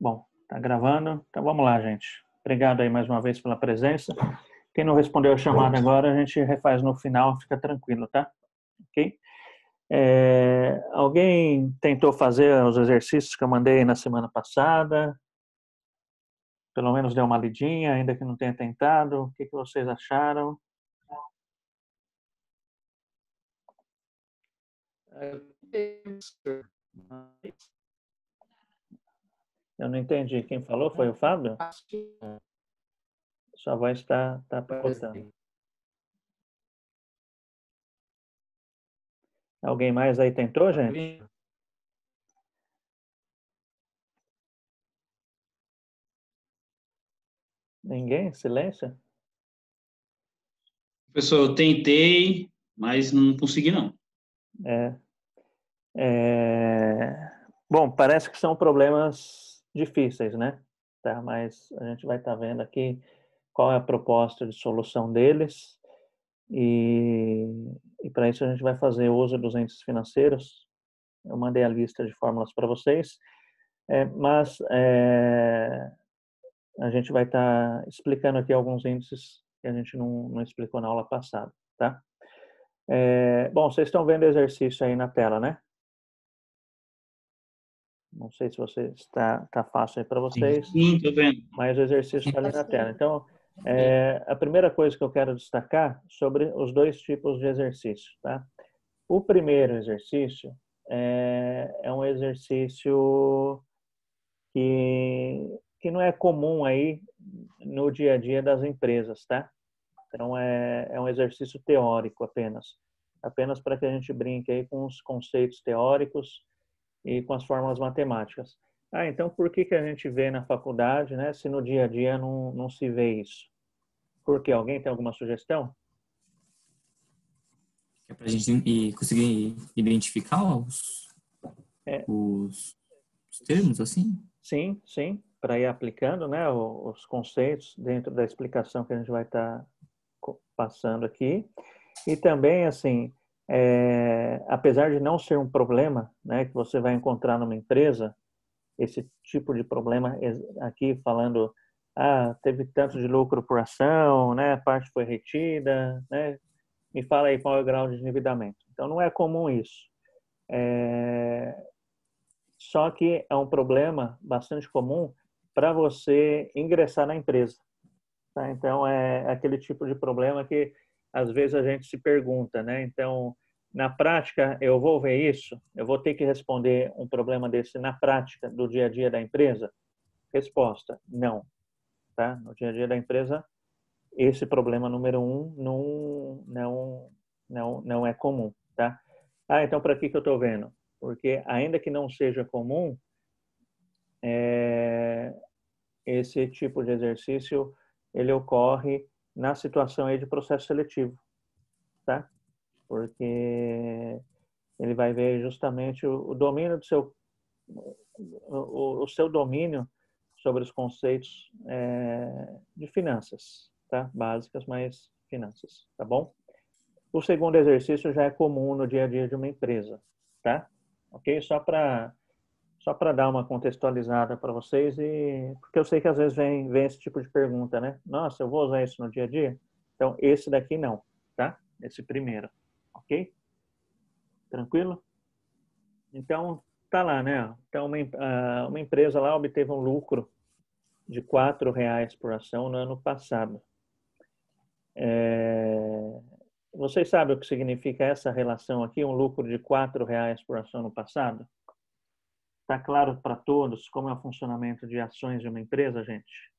Bom, tá gravando. Então vamos lá, gente. Obrigado aí mais uma vez pela presença. Quem não respondeu a chamada agora, a gente refaz no final, fica tranquilo, tá? Ok? Alguém tentou fazer os exercícios que eu mandei na semana passada? Pelo menos deu uma lidinha, ainda que não tenha tentado. O que vocês acharam? Eu não entendi. Quem falou foi o Fábio? Sua voz está picotando. Alguém mais aí tentou, gente? Ninguém? Silêncio? Professor, eu tentei, mas não consegui, não. Bom, parece que são problemas difíceis, né? Tá, mas a gente vai estar vendo aqui qual é a proposta de solução deles e para isso a gente vai fazer uso dos índices financeiros. Eu mandei a lista de fórmulas para vocês, mas a gente vai estar explicando aqui alguns índices que a gente não explicou na aula passada, tá? Bom, vocês estão vendo o exercício aí na tela, né? Não sei se está fácil aí para vocês. Sim, estou vendo. Mas o exercício está ali na tela. Então, a primeira coisa que eu quero destacar sobre os dois tipos de exercício, tá? O primeiro exercício é um exercício que não é comum aí no dia a dia das empresas, tá? Então, é um exercício teórico apenas para que a gente brinque aí com os conceitos teóricos e com as fórmulas matemáticas. Então por que a gente vê na faculdade, né, se no dia a dia não se vê isso? Por quê? Alguém tem alguma sugestão? É para a gente conseguir identificar os termos, assim? Sim, para ir aplicando, né, os conceitos dentro da explicação que a gente vai estar passando aqui. E também, assim, apesar de não ser um problema, né, que você vai encontrar numa empresa, esse tipo de problema aqui falando, teve tanto de lucro por ação, né, a parte foi retida, né, me fala aí qual é o grau de endividamento. Então não é comum isso. Só que é um problema bastante comum para você ingressar na empresa, tá? Então é aquele tipo de problema que às vezes a gente se pergunta, né? Então, na prática, eu vou ver isso? Eu vou ter que responder um problema desse na prática do dia a dia da empresa? Resposta: não. Tá? No dia a dia da empresa, esse problema número 1 não é comum. Tá? Então para que eu estou vendo? Porque ainda que não seja comum, esse tipo de exercício ele ocorre na situação aí de processo seletivo, tá? Porque ele vai ver justamente o domínio do o seu domínio sobre os conceitos de finanças, tá? Básicas, mas finanças, tá bom? O segundo exercício já é comum no dia a dia de uma empresa, tá? Ok? Só para dar uma contextualizada para vocês porque eu sei que às vezes vem esse tipo de pergunta, né? Nossa, eu vou usar isso no dia a dia? Então, esse daqui não, tá? Esse primeiro, ok? Tranquilo? Então, tá lá, né? Então, uma empresa lá obteve um lucro de R$ 4 por ação no ano passado. Vocês sabem o que significa essa relação aqui, um lucro de R$ 4 por ação no passado? Está claro para todos como é o funcionamento de ações de uma empresa, gente?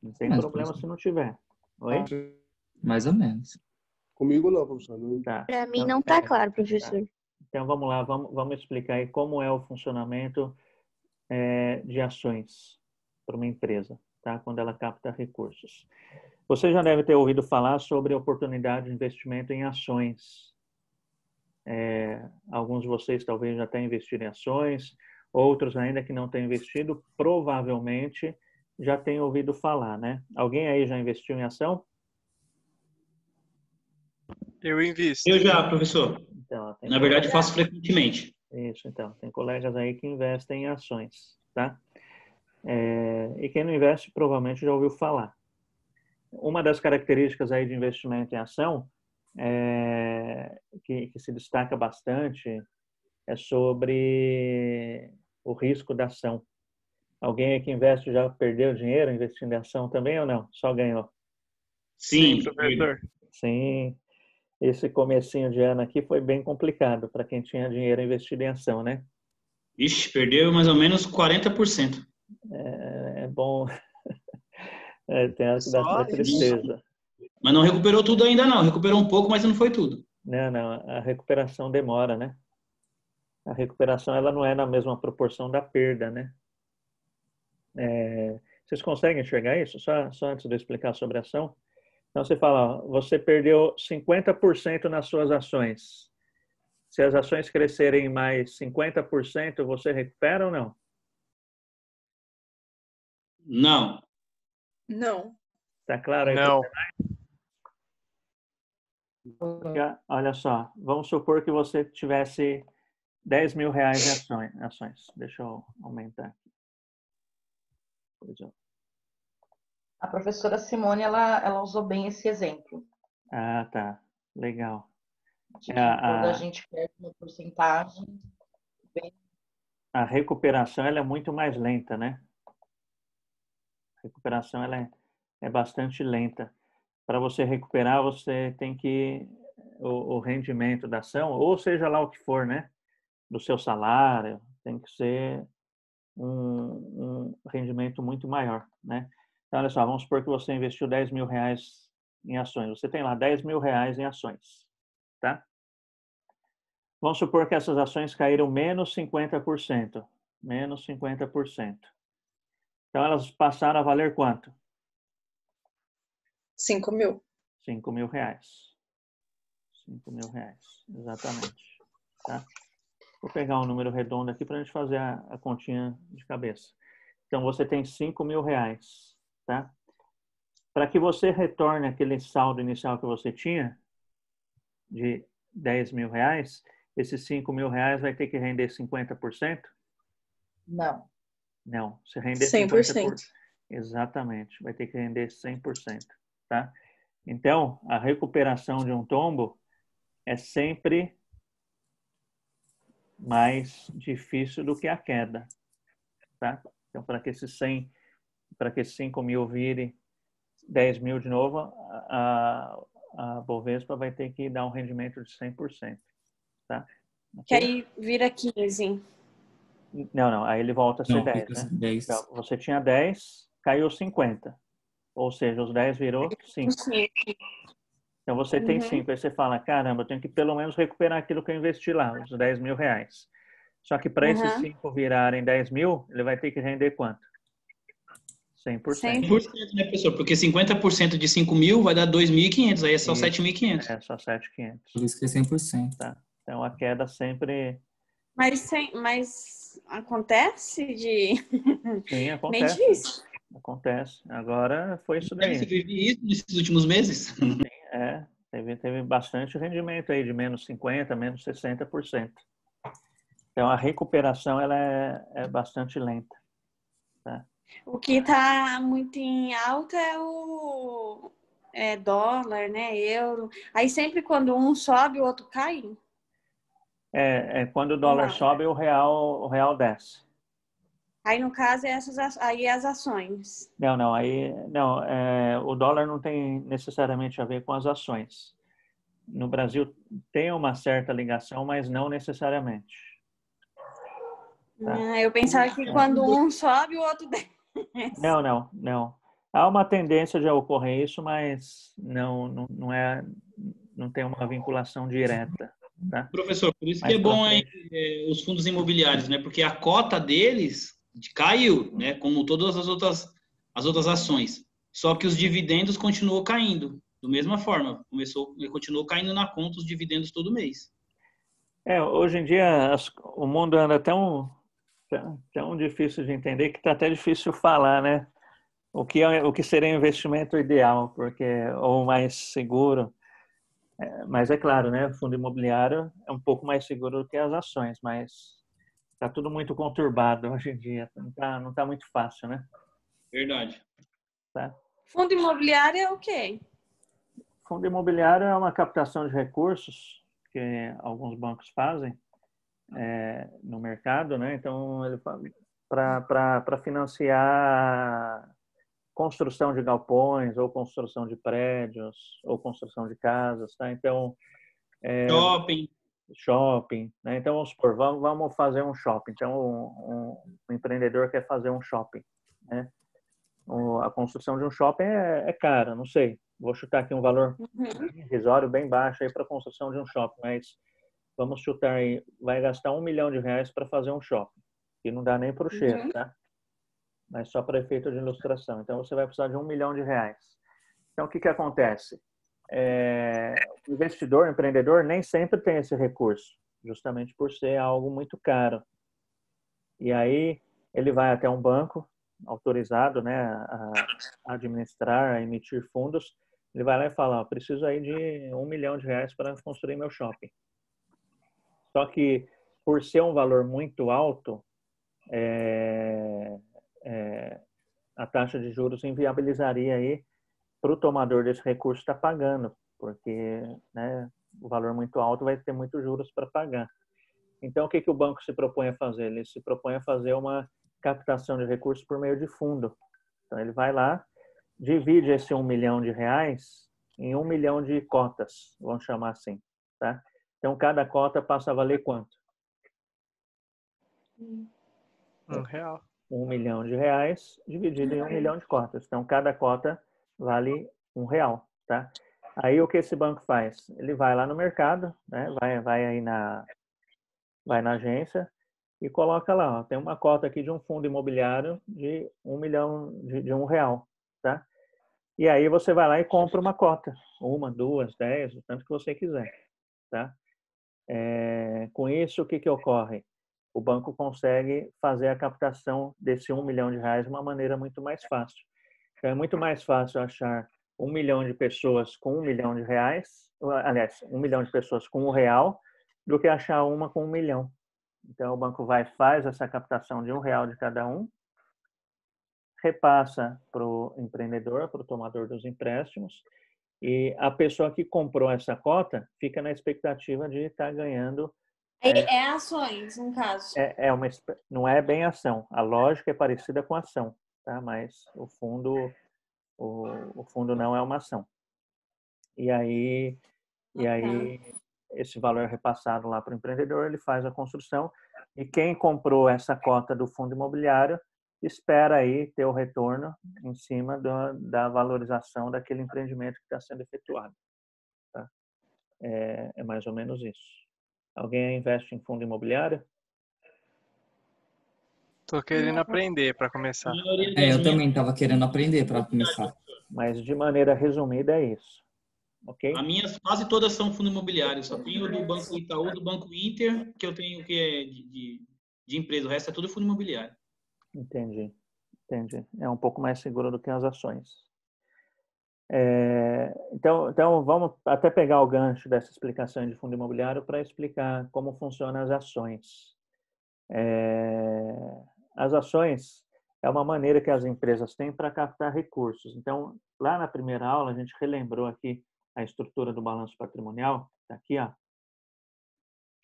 Não tem problema se não tiver. Oi? Mais ou menos. Comigo não, professor. Tá. Para mim não está claro, professor. Tá. Então vamos lá, vamos explicar aí como é o funcionamento de ações para uma empresa, tá? Quando ela capta recursos. Você já deve ter ouvido falar sobre a oportunidade de investimento em ações. Alguns de vocês talvez já tenham investido em ações, outros ainda que não tenham investido, provavelmente já tenham ouvido falar, né? Alguém aí já investiu em ação? Eu invisto. Eu já, professor. Então, Na verdade, faço frequentemente. Isso, então. Tem colegas aí que investem em ações, tá? E quem não investe provavelmente já ouviu falar. Uma das características aí de investimento em ação que se destaca bastante é sobre o risco da ação. Alguém que investe já perdeu dinheiro investindo em ação também ou não? Só ganhou? Sim, professor. Sim. Esse comecinho de ano aqui foi bem complicado para quem tinha dinheiro investido em ação, né? Ixi, perdeu mais ou menos 40%. É bom. Tem hora que dá Só até tristeza. Mas não recuperou tudo ainda não. Recuperou um pouco, mas não foi tudo. Não, a recuperação demora, né? A recuperação ela não é na mesma proporção da perda, né? Vocês conseguem enxergar isso? Só antes de eu explicar sobre a ação. Então você fala, ó, você perdeu 50% nas suas ações. Se as ações crescerem mais 50%, você recupera ou não? Não. Não. Tá claro aí? Não. Porque, olha só, vamos supor que você tivesse 10 mil reais em ações. Deixa eu aumentar aqui. A professora Simone, ela usou bem esse exemplo. Ah, tá. Legal. De que quando a gente perde uma porcentagem... A recuperação ela é muito mais lenta, né? A recuperação ela é bastante lenta. Para você recuperar, você tem que... O rendimento da ação, ou seja lá o que for, né? Do seu salário, tem que ser um rendimento muito maior, né? Então, olha só, vamos supor que você investiu 10 mil reais em ações. Você tem lá 10 mil reais em ações, tá? Vamos supor que essas ações caíram menos 50%. Menos 50%. Então, elas passaram a valer quanto? 5 mil. 5 mil reais. 5 mil reais, exatamente. Tá? Vou pegar um número redondo aqui para a gente fazer a continha de cabeça. Então, você tem 5 mil reais, tá? Para que você retorne aquele saldo inicial que você tinha, de 10 mil reais, esses 5 mil reais vai ter que render 50%? Não. Não, se render 100%. Exatamente, vai ter que render 100%, tá? Então, a recuperação de um tombo é sempre mais difícil do que a queda, tá? Então, para que esses 5 mil vire 10 mil de novo, a Bovespa vai ter que dar um rendimento de 100%, tá? Que aí vira 15. Não, aí ele volta a ser 10, né? 10. Então, você tinha 10, caiu 50. Ou seja, os 10 virou 5. Então, você tem 5. Aí você fala, caramba, eu tenho que pelo menos recuperar aquilo que eu investi lá, os 10 mil reais. Só que para esses 5 virarem 10 mil, ele vai ter que render quanto? 100%. 100%, né, professor? Porque 50% de 5 mil vai dar 2.500, aí é só 7.500. É só 7.500. Por isso que é 100%. Tá. Então, a queda sempre... Mas acontece de... Sim, acontece. Meio difícil. Acontece. Agora foi isso daí. Você vive isso nesses últimos meses? Sim, teve bastante rendimento aí, de menos 50%, menos 60%. Então, a recuperação ela é bastante lenta. Tá? O que está muito em alta é o dólar, né? Euro. Aí sempre quando um sobe, o outro cai. Quando o dólar sobe, o real desce. Aí, no caso, aí as ações. Não. O dólar não tem necessariamente a ver com as ações. No Brasil tem uma certa ligação, mas não necessariamente. Tá? Eu pensava que quando um sobe, o outro desce. Não. Há uma tendência de ocorrer isso, mas não tem uma vinculação direta. Tá? Professor, por isso que é bom os fundos imobiliários, né? Porque a cota deles caiu, né? Como todas as outras ações. Só que os dividendos continuou caindo. Da mesma forma, continuou caindo na conta os dividendos todo mês. Hoje em dia o mundo anda tão difícil de entender que está até difícil falar, né? O que seria um investimento ideal, ou mais seguro. Mas é claro, né? Fundo imobiliário é um pouco mais seguro do que as ações, mas está tudo muito conturbado hoje em dia. Não tá muito fácil, né? Verdade. Tá? Fundo imobiliário é o quê? Fundo imobiliário é uma captação de recursos que alguns bancos fazem no mercado, né? Então, ele para financiar construção de galpões, ou construção de prédios, ou construção de casas, tá? Então, Shopping. shopping, né? Então, vamos supor, vamos fazer um shopping. Então, um empreendedor quer fazer um shopping, né? A construção de um shopping é cara, não sei. Vou chutar aqui um valor irrisório, bem baixo aí para a construção de um shopping, mas vamos chutar aí, vai gastar R$ 1 milhão para fazer um shopping, que não dá nem para o cheiro, tá? Mas só para efeito de ilustração. Então, você vai precisar de R$ 1 milhão. Então, o que acontece? O investidor, o empreendedor, nem sempre tem esse recurso, justamente por ser algo muito caro. E aí, ele vai até um banco autorizado, né, a administrar, a emitir fundos. Ele vai lá e fala, preciso aí de R$ 1 milhão para construir meu shopping. Só que, por ser um valor muito alto, a taxa de juros inviabilizaria aí para o tomador desse recurso estar pagando, porque, né, o valor muito alto vai ter muitos juros para pagar. Então, o que o banco se propõe a fazer? Ele se propõe a fazer uma captação de recursos por meio de fundo. Então, ele vai lá, divide esse R$ 1 milhão em 1 milhão de cotas, vamos chamar assim, tá? Então, cada cota passa a valer quanto? R$ 1. R$ 1 milhão dividido em 1 milhão de cotas. Então, cada cota vale R$ 1, tá? Aí, o que esse banco faz? Ele vai lá no mercado, né? Vai na agência e coloca lá, ó, tem uma cota aqui de um fundo imobiliário de 1 milhão de R$ 1, tá? E aí você vai lá e compra uma cota, 1, 2, 10, o tanto que você quiser, tá? Com isso, o que ocorre? O banco consegue fazer a captação desse R$ 1 milhão de uma maneira muito mais fácil. Então, é muito mais fácil achar 1 milhão de pessoas com R$ 1 milhão, aliás, 1 milhão de pessoas com R$ 1, do que achar uma com 1 milhão. Então, o banco faz essa captação de R$ 1 de cada um, repassa para o empreendedor, para o tomador dos empréstimos, e a pessoa que comprou essa cota fica na expectativa de estar ganhando. É ações, no caso. Não é bem ação. A lógica é parecida com ação, tá? Mas o fundo não é uma ação. E aí esse valor é repassado lá para o empreendedor, ele faz a construção, e quem comprou essa cota do fundo imobiliário espera aí ter o retorno em cima da valorização daquele empreendimento que está sendo efetuado. Tá? É mais ou menos isso. Alguém investe em fundo imobiliário? Tô querendo aprender para começar. Eu também estava querendo aprender para começar. Mas de maneira resumida é isso. Ok? As minhas quase todas são fundo imobiliário. Só tenho do Banco Itaú, do Banco Inter, que eu tenho que é de empresa. O resto é tudo fundo imobiliário. Entendi. É um pouco mais seguro do que as ações. Então, vamos até pegar o gancho dessa explicação de fundo imobiliário para explicar como funcionam as ações. As ações é uma maneira que as empresas têm para captar recursos. Então, lá na primeira aula, a gente relembrou aqui a estrutura do balanço patrimonial. Está aqui, ó. Deixa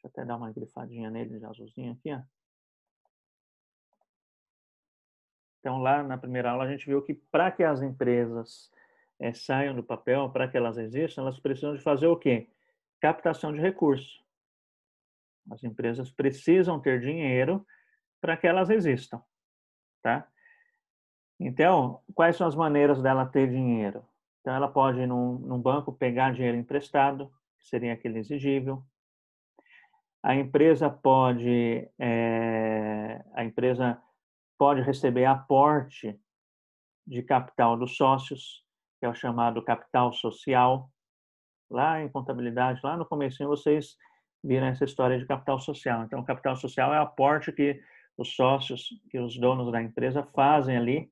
eu até dar uma grifadinha nele de azulzinho aqui, ó. Então, lá na primeira aula, a gente viu que para que as empresas saiam do papel, para que elas existam, elas precisam de fazer o quê? Captação de recursos. As empresas precisam ter dinheiro para que elas existam, tá? Então, quais são as maneiras dela ter dinheiro? Então, ela pode ir num banco pegar dinheiro emprestado, que seria aquele exigível. A empresa pode receber aporte de capital dos sócios, que é o chamado capital social. Lá em contabilidade, lá no comecinho, vocês viram essa história de capital social. Então, o capital social é o aporte que os sócios, que os donos da empresa fazem ali,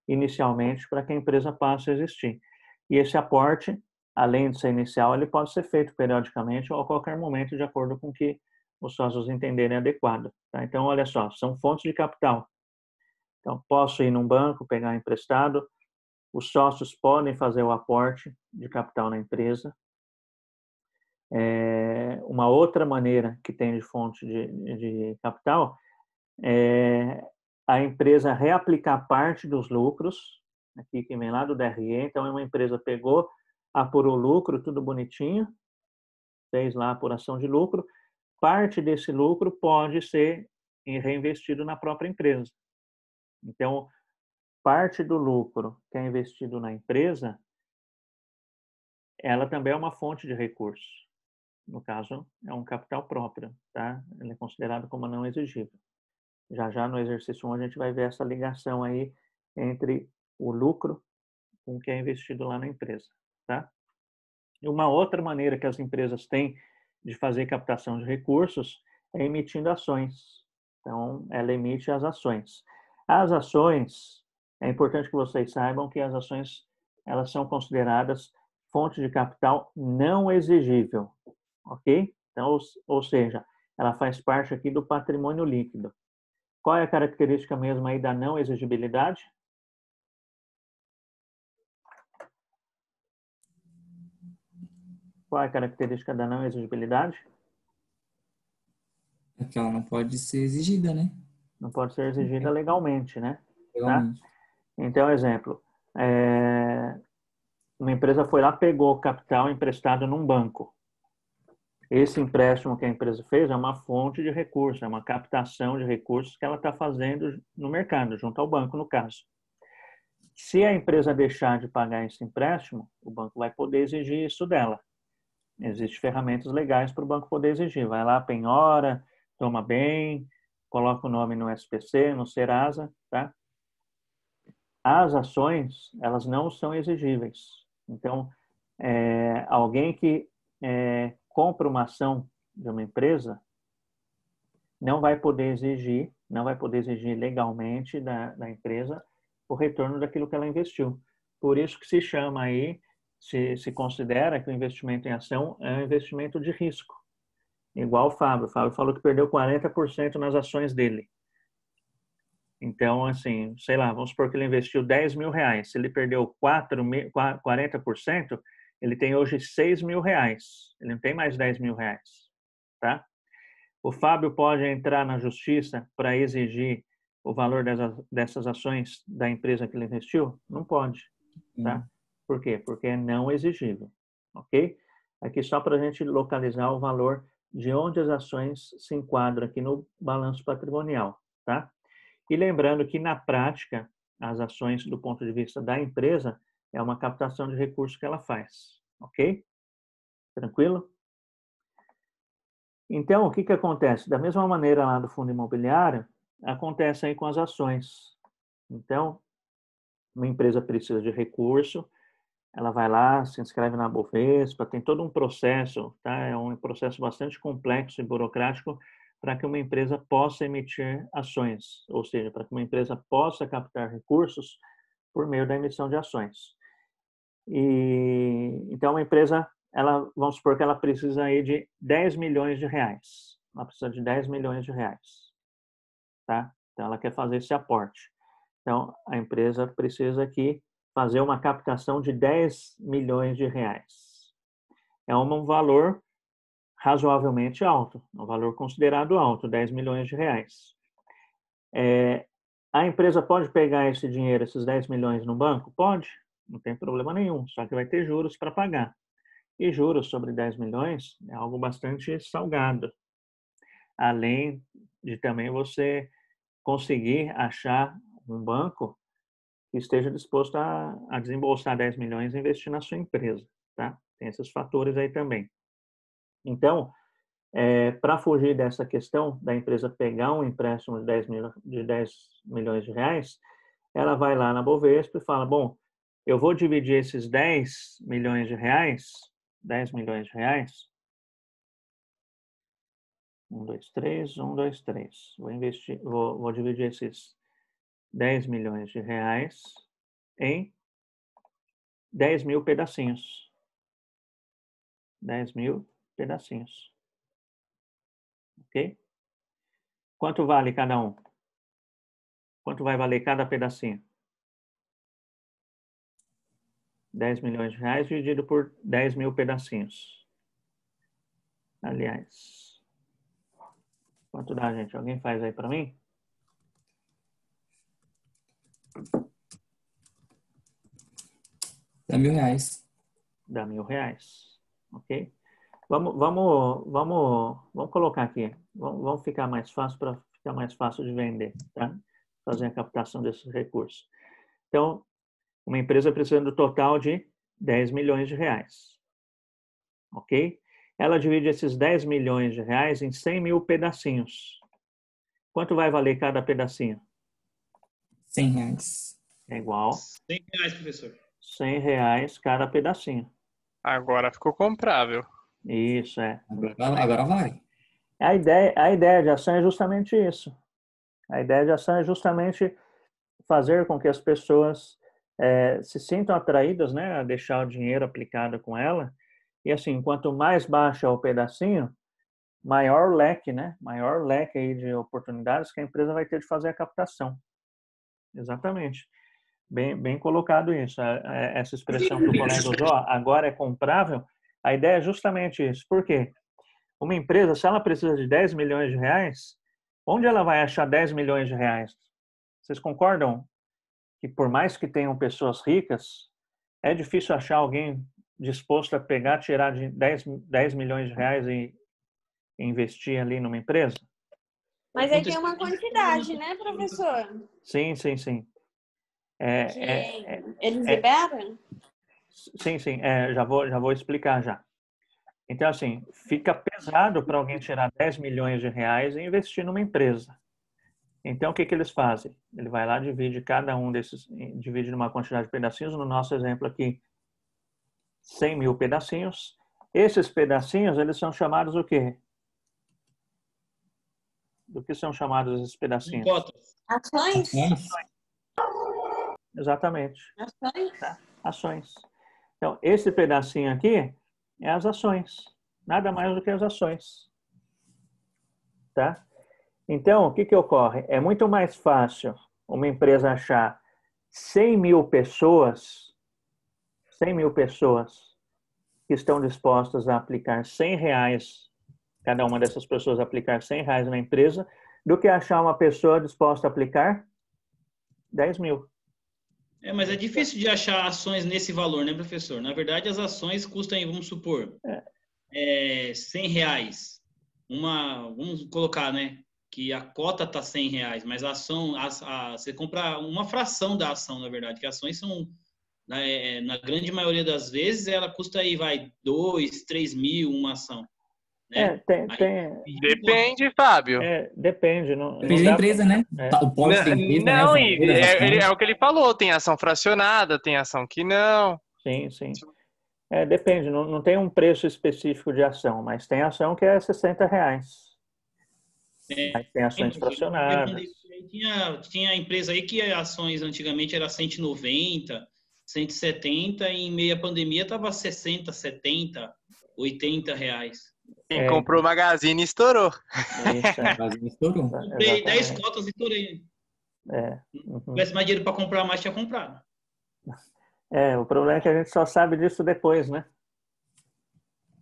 inicialmente, para que a empresa passe a existir. E esse aporte, além de ser inicial, ele pode ser feito periodicamente ou a qualquer momento, de acordo com o que os sócios entenderem adequado. Tá? Então, olha só, são fontes de capital. Então, posso ir num banco, pegar emprestado, os sócios podem fazer o aporte de capital na empresa. Uma outra maneira que tem de fonte de capital é a empresa reaplicar parte dos lucros, aqui que vem lá do DRE. Então, uma empresa pegou, apurou lucro, tudo bonitinho, fez lá a apuração de lucro, parte desse lucro pode ser reinvestido na própria empresa. Então, parte do lucro que é investido na empresa, ela também é uma fonte de recurso. No caso, é um capital próprio, tá? Ele é considerado como não exigível. Já no exercício 1 a gente vai ver essa ligação aí entre o lucro com o que é investido lá na empresa, tá? E uma outra maneira que as empresas têm de fazer captação de recursos é emitindo ações. Então, ela emite as ações. As ações, é importante que vocês saibam que as ações, elas são consideradas fonte de capital não exigível, ok? Então, ou seja, ela faz parte aqui do patrimônio líquido. Qual é a característica mesmo aí da não exigibilidade? Qual é a característica da não exigibilidade? É que ela não pode ser exigida, né? Não pode ser exigida legalmente, né? Legalmente. Tá? Então, exemplo, uma empresa foi lá, pegou capital emprestado num banco. Esse empréstimo que a empresa fez é uma fonte de recursos, é uma captação de recursos que ela está fazendo no mercado, junto ao banco, no caso. Se a empresa deixar de pagar esse empréstimo, o banco vai poder exigir isso dela. Existem ferramentas legais para o banco poder exigir. Vai lá, penhora, toma bem, coloca o nome no SPC, no Serasa, tá? As ações, elas não são exigíveis. Então, alguém que compra uma ação de uma empresa não vai poder exigir legalmente da empresa o retorno daquilo que ela investiu. Por isso que se chama aí, se considera que o investimento em ação é um investimento de risco. Igual o Fábio. O Fábio falou que perdeu 40% nas ações dele. Então, assim, sei lá, vamos supor que ele investiu 10 mil reais. Se ele perdeu 40%, ele tem hoje 6 mil reais. Ele não tem mais 10 mil reais, tá? O Fábio pode entrar na justiça para exigir o valor dessas ações da empresa que ele investiu? Não pode, tá? Por quê? Porque é não exigível, ok? Aqui só para a gente localizar o valor de onde as ações se enquadram aqui no balanço patrimonial, tá? E lembrando que, na prática, as ações, do ponto de vista da empresa, é uma captação de recursos que ela faz, ok? Tranquilo? Então, o que acontece? Da mesma maneira lá do fundo imobiliário, acontece aí com as ações. Então, uma empresa precisa de recurso, ela vai lá, se inscreve na Bovespa, tem todo um processo, tá? É um processo bastante complexo e burocrático para que uma empresa possa emitir ações, ou seja, para que uma empresa possa captar recursos por meio da emissão de ações. E então uma empresa, vamos supor que ela precisa aí de 10 milhões de reais. Ela precisa de 10 milhões de reais, tá? Então ela quer fazer esse aporte. Então a empresa precisa aqui fazer uma captação de 10 milhões de reais. É um valor razoavelmente alto, um valor considerado alto, 10 milhões de reais. A empresa pode pegar esse dinheiro, esses 10 milhões no banco? Pode, não tem problema nenhum, só que vai ter juros para pagar. E juros sobre 10 milhões é algo bastante salgado. Além de também você conseguir achar um banco que esteja disposto a desembolsar 10 milhões e investir na sua empresa, tá? Tem esses fatores aí também. Então, para fugir dessa questão da empresa pegar um empréstimo de 10 milhões de reais, ela vai lá na Bovespa e fala, bom, eu vou dividir esses 10 milhões de reais, 10 milhões de reais, 1, 2, 3, 1, 2, 3. Vou dividir esses 10 milhões de reais em 10 mil pedacinhos. 10 mil pedacinhos. Ok? Quanto vale cada um? Quanto vai valer cada pedacinho? 10 milhões de reais dividido por 10 mil pedacinhos. Aliás, quanto dá, gente? Alguém faz aí para mim? Dá R$ 1.000. Dá R$ 1.000. Ok? Vamos colocar aqui. Vamos ficar mais fácil para ficar mais fácil de vender, tá? Fazer a captação desses recursos. Então, uma empresa precisa do total de 10 milhões de reais. Ok? Ela divide esses 10 milhões de reais em 100 mil pedacinhos. Quanto vai valer cada pedacinho? R$ 100. É igual R$ 100, professor. R$ 100 cada pedacinho. Agora ficou comprável. Isso, é. Agora vai. A ideia de ação é justamente isso. A ideia de ação é justamente fazer com que as pessoas se sintam atraídas, né, a deixar o dinheiro aplicado com ela. E assim, quanto mais baixo é o pedacinho, maior leque, né? Maior leque aí de oportunidades que a empresa vai ter de fazer a captação. Exatamente. Bem colocado isso. Essa expressão que o colega usou, agora é comprável, a ideia é justamente isso. Por quê? Uma empresa, se ela precisa de 10 milhões de reais, onde ela vai achar 10 milhões de reais? Vocês concordam que por mais que tenham pessoas ricas, é difícil achar alguém disposto a pegar, tirar de 10 milhões de reais e investir ali numa empresa? Mas aí tem uma quantidade, né, professor? Sim. Eles liberam? Sim. Já vou explicar já. Então, assim, fica pesado para alguém tirar 10 milhões de reais e investir numa empresa. Então, o que eles fazem? Ele vai lá, divide cada um desses, divide numa quantidade de pedacinhos. No nosso exemplo aqui, 100 mil pedacinhos. Esses pedacinhos, eles são chamados o quê? Do que são chamados esses pedacinhos? Ações? Exatamente. Ações? Tá? Ações. Então, esse pedacinho aqui é as ações. Nada mais do que as ações. Tá? Então, o que ocorre? É muito mais fácil uma empresa achar 100 mil pessoas que estão dispostas a aplicar R$ 100, cada uma dessas pessoas aplicar R$ 100 na empresa, do que achar uma pessoa disposta a aplicar 10 mil. Mas é difícil de achar ações nesse valor, né, professor? Na verdade, as ações custam, vamos supor, R$ 100. Vamos colocar, né, que a cota está R$ 100, mas a ação, você compra uma fração da ação, na verdade, que ações são, na grande maioria das vezes, ela custa aí, 2, 3 mil uma ação. Né? Depende, Fábio. Depende. Depende da empresa, né? O porte da empresa, não, né? é o que ele falou, tem ação fracionada, tem ação que não. Sim. Depende, não tem um preço específico de ação, mas tem ação que é R$ 60. Mas tem ações fracionadas. Tinha empresa aí que ações antigamente era 190, 170 e em meio à pandemia estava 60, 70, R$ 80. Quem comprou o Magazine estourou. Magazine estourou. Comprei 10 cotas e estourei. Se tivesse mais dinheiro para comprar mais, tinha comprado. O problema é que a gente só sabe disso depois, né?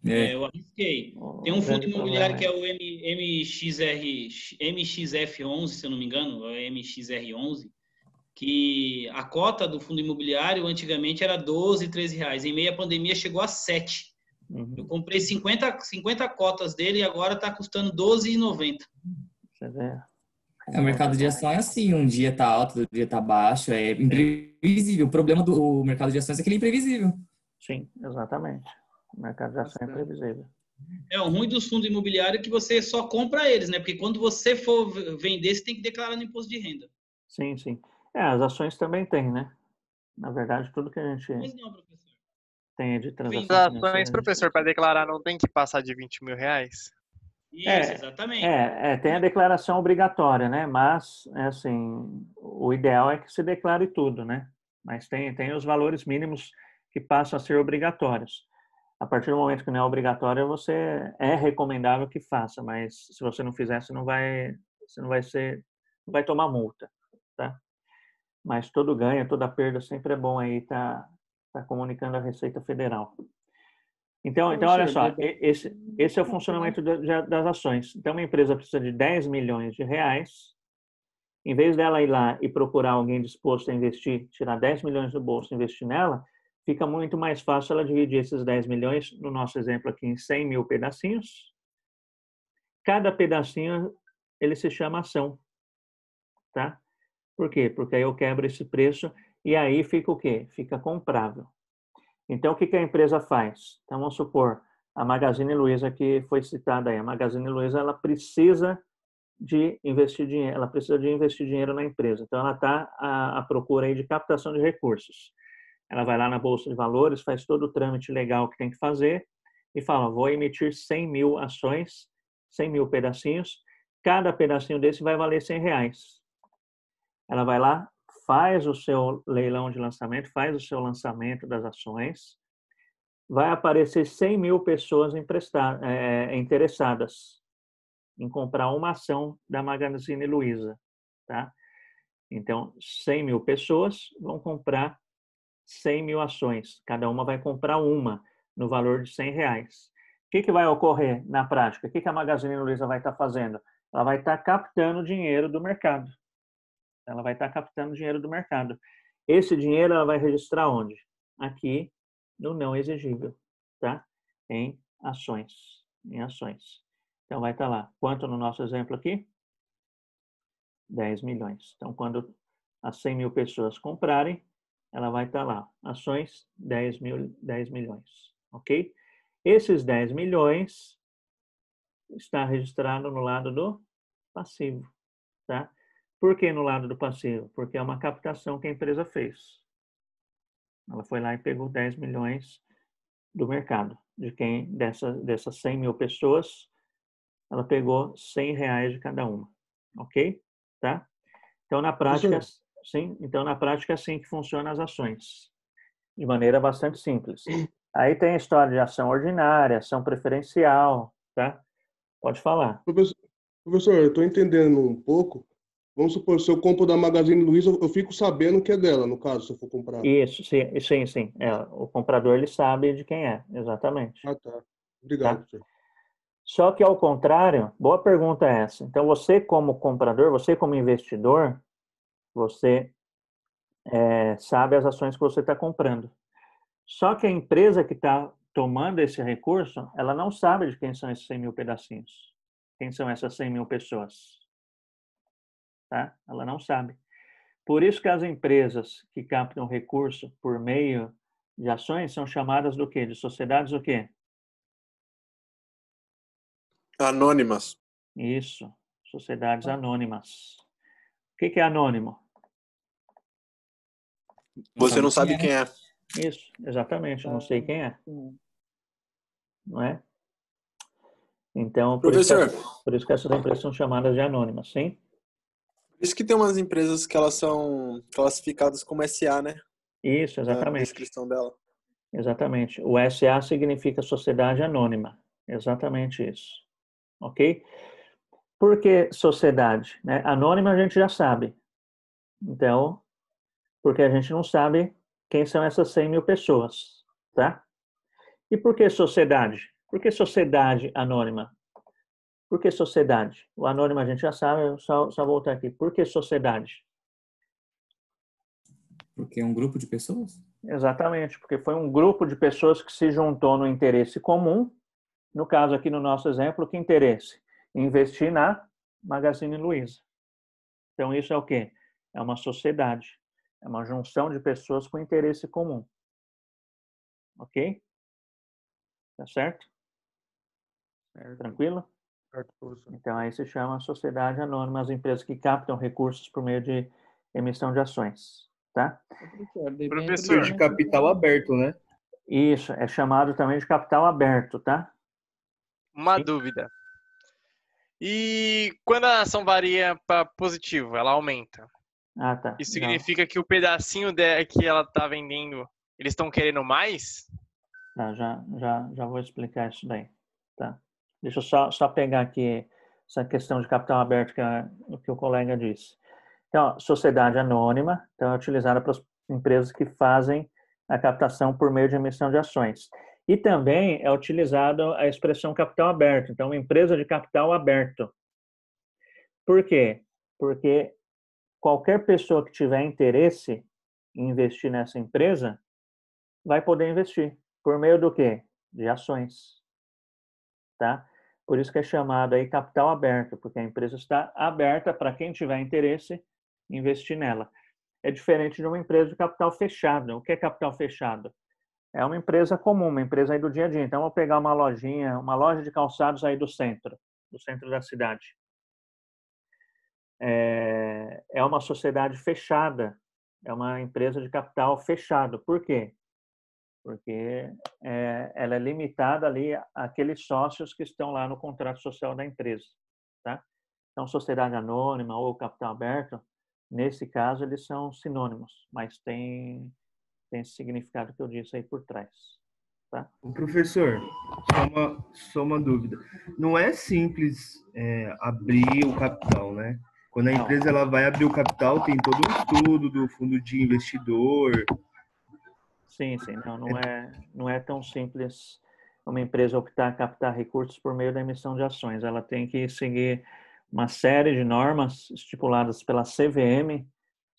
Eu arrisquei. Tem um fundo imobiliário que é o MXF11, se eu não me engano, é o MXR11, que a cota do fundo imobiliário antigamente era 12, 13 reais. Em meio à pandemia chegou a 7. Eu comprei 50 cotas dele e agora está custando R$12,90. Você vê? O mercado de ação é assim, um dia tá alto, outro dia tá baixo, é imprevisível. O problema do mercado de ações é que ele é imprevisível. Sim, exatamente. O mercado de ação é imprevisível. O ruim dos fundos imobiliários é que você só compra eles, né? Porque quando você for vender, você tem que declarar no imposto de renda. Sim. As ações também tem, né? Na verdade, tudo que a gente Mas não, professor. tem de transação As financeira. ações, professor, para declarar não tem que passar de R$20 mil? Isso, exatamente. Tem a declaração obrigatória, né? Mas, assim, o ideal é que se declare tudo, né? Mas tem os valores mínimos que passam a ser obrigatórios. A partir do momento que não é obrigatório, é recomendável que faça, mas se você não fizer, você não vai tomar multa, tá? Mas todo ganho, toda perda sempre é bom aí tá comunicando à Receita Federal. Então olha só, esse é o funcionamento das ações. Então, uma empresa precisa de 10 milhões de reais. Em vez dela ir lá e procurar alguém disposto a investir, tirar 10 milhões do bolso e investir nela, fica muito mais fácil ela dividir esses 10 milhões, no nosso exemplo aqui, em 100 mil pedacinhos. Cada pedacinho, ele se chama ação, tá? Por quê? Porque aí eu quebro esse preço e aí fica o quê? Fica comprável. Então, o que a empresa faz? Então, vamos supor, a Magazine Luiza que foi citada aí. A Magazine Luiza, ela precisa de investir dinheiro na empresa. Então, ela está à procura aí de captação de recursos. Ela vai lá na Bolsa de Valores, faz todo o trâmite legal que tem que fazer e fala, vou emitir 100 mil ações, 100 mil pedacinhos, cada pedacinho desse vai valer R$100. Ela vai lá, faz o seu leilão de lançamento, faz o seu lançamento das ações, vai aparecer 100 mil pessoas interessadas em comprar uma ação da Magazine Luiza, tá? Então, 100 mil pessoas vão comprar 100 mil ações. Cada uma vai comprar uma no valor de R$100. O que vai ocorrer na prática? O que a Magazine Luiza vai estar fazendo? Ela vai estar captando dinheiro do mercado. Esse dinheiro ela vai registrar onde? Aqui no não exigível, tá? Em ações. Então, vai estar lá. Quanto no nosso exemplo aqui? 10 milhões. Então, quando as 100 mil pessoas comprarem, ela vai estar lá. Ações, 10 milhões. Ok? Esses 10 milhões está registrado no lado do passivo, tá? Por que no lado do passivo? Porque é uma captação que a empresa fez. Ela foi lá e pegou 10 milhões do mercado. Dessas 100 mil pessoas, ela pegou R$100 de cada uma. Ok? Tá? Então, na prática, é assim que funcionam as ações. De maneira bastante simples. Aí tem a história de ação ordinária, ação preferencial, tá? Pode falar. Professor, eu estou entendendo um pouco. Vamos supor, se eu compro da Magazine Luiza, eu fico sabendo que é dela, no caso, se eu for comprar. Isso, sim. O comprador, ele sabe de quem é, exatamente. Ah, tá. Obrigado, tá? senhor. Só que, ao contrário, boa pergunta essa. Então, você como comprador, você como investidor, você sabe as ações que você está comprando. Só que a empresa que está tomando esse recurso, ela não sabe de quem são esses 100 mil pedacinhos. Quem são essas 100 mil pessoas. Tá? Ela não sabe. Por isso que as empresas que captam recurso por meio de ações são chamadas do quê? De sociedades o quê? Anônimas. Isso, sociedades anônimas. O que é anônimo? Você não sabe quem é. Isso, exatamente, eu não sei quem é. Não é? Então, por isso que essas empresas são chamadas de anônimas, sim? Por isso que tem umas empresas que elas são classificadas como SA, né? Isso, exatamente. Na descrição dela. Exatamente. O SA significa Sociedade Anônima. Exatamente isso. Ok? Por que sociedade? Né? Anônima a gente já sabe. Então, porque a gente não sabe quem são essas 100 mil pessoas, tá? E por que sociedade? Por que sociedade anônima? Por que sociedade? O anônimo a gente já sabe, só voltar aqui. Por que sociedade? Porque é um grupo de pessoas? Exatamente, porque foi um grupo de pessoas que se juntou no interesse comum. No caso aqui no nosso exemplo, que interesse? Investir na Magazine Luiza. Então isso é o quê? É uma sociedade. É uma junção de pessoas com interesse comum. Ok? Tá certo? Tranquilo? Então aí se chama sociedade anônima, as empresas que captam recursos por meio de emissão de ações. Tá? Professor, de capital aberto, né? Isso, é chamado também de capital aberto, tá? uma dúvida. E quando a ação varia para positivo, ela aumenta. Ah, tá. Isso significa que o pedacinho que ela está vendendo, eles estão querendo mais? Tá, já vou explicar isso daí. Tá? Deixa eu só pegar aqui essa questão de capital aberto que o colega disse. Então, sociedade anônima, então, é utilizada para as empresas que fazem a captação por meio de emissão de ações. E também é utilizada a expressão capital aberto, então, uma empresa de capital aberto. Por quê? Porque qualquer pessoa que tiver interesse em investir nessa empresa vai poder investir. Por meio do quê? De ações. Tá? Por isso que é chamado aí capital aberto, porque a empresa está aberta para quem tiver interesse investir nela. É diferente de uma empresa de capital fechado. O que é capital fechado? É uma empresa comum, uma empresa aí do dia a dia. Então, vou pegar uma loja de calçados aí do centro da cidade. É uma sociedade fechada, é uma empresa de capital fechado. Por quê? Porque ela é limitada ali àqueles sócios que estão lá no contrato social da empresa. Tá? Então, sociedade anônima ou capital aberto, nesse caso, eles são sinônimos, mas tem esse significado que eu disse aí por trás. Tá? O professor, só uma dúvida. Não é simples abrir o capital, né? Quando a empresa ela vai abrir o capital, tem todo um estudo do fundo de investidor. Sim. Não é tão simples uma empresa optar a captar recursos por meio da emissão de ações. Ela tem que seguir uma série de normas estipuladas pela CVM.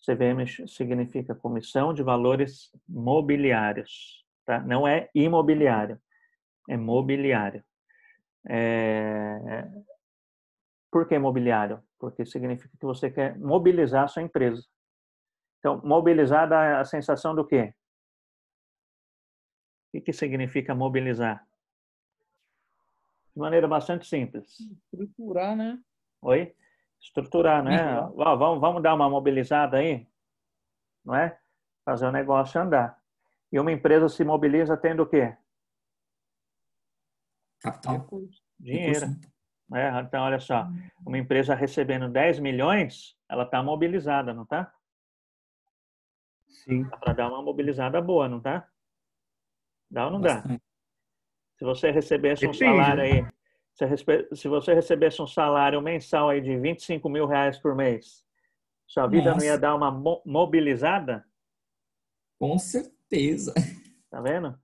CVM significa Comissão de Valores Mobiliários. Tá? Não é imobiliário, é mobiliário. Por que mobiliário? Porque significa que você quer mobilizar a sua empresa. Então, mobilizar dá a sensação do quê? O que significa mobilizar? De maneira bastante simples. Estruturar, né? Oi? Estruturar, né? Vamos dar uma mobilizada aí, não é? Fazer o negócio andar. E uma empresa se mobiliza tendo o quê? Capital. Dinheiro. Então, olha só. Uma empresa recebendo 10 milhões, ela está mobilizada, não está? Sim. Dá para dar uma mobilizada boa, não tá? Dá ou não dá? Se você recebesse um salário aí, se você recebesse um salário mensal aí de R$25.000 por mês, sua vida não ia dar uma mobilizada? Com certeza. Tá vendo?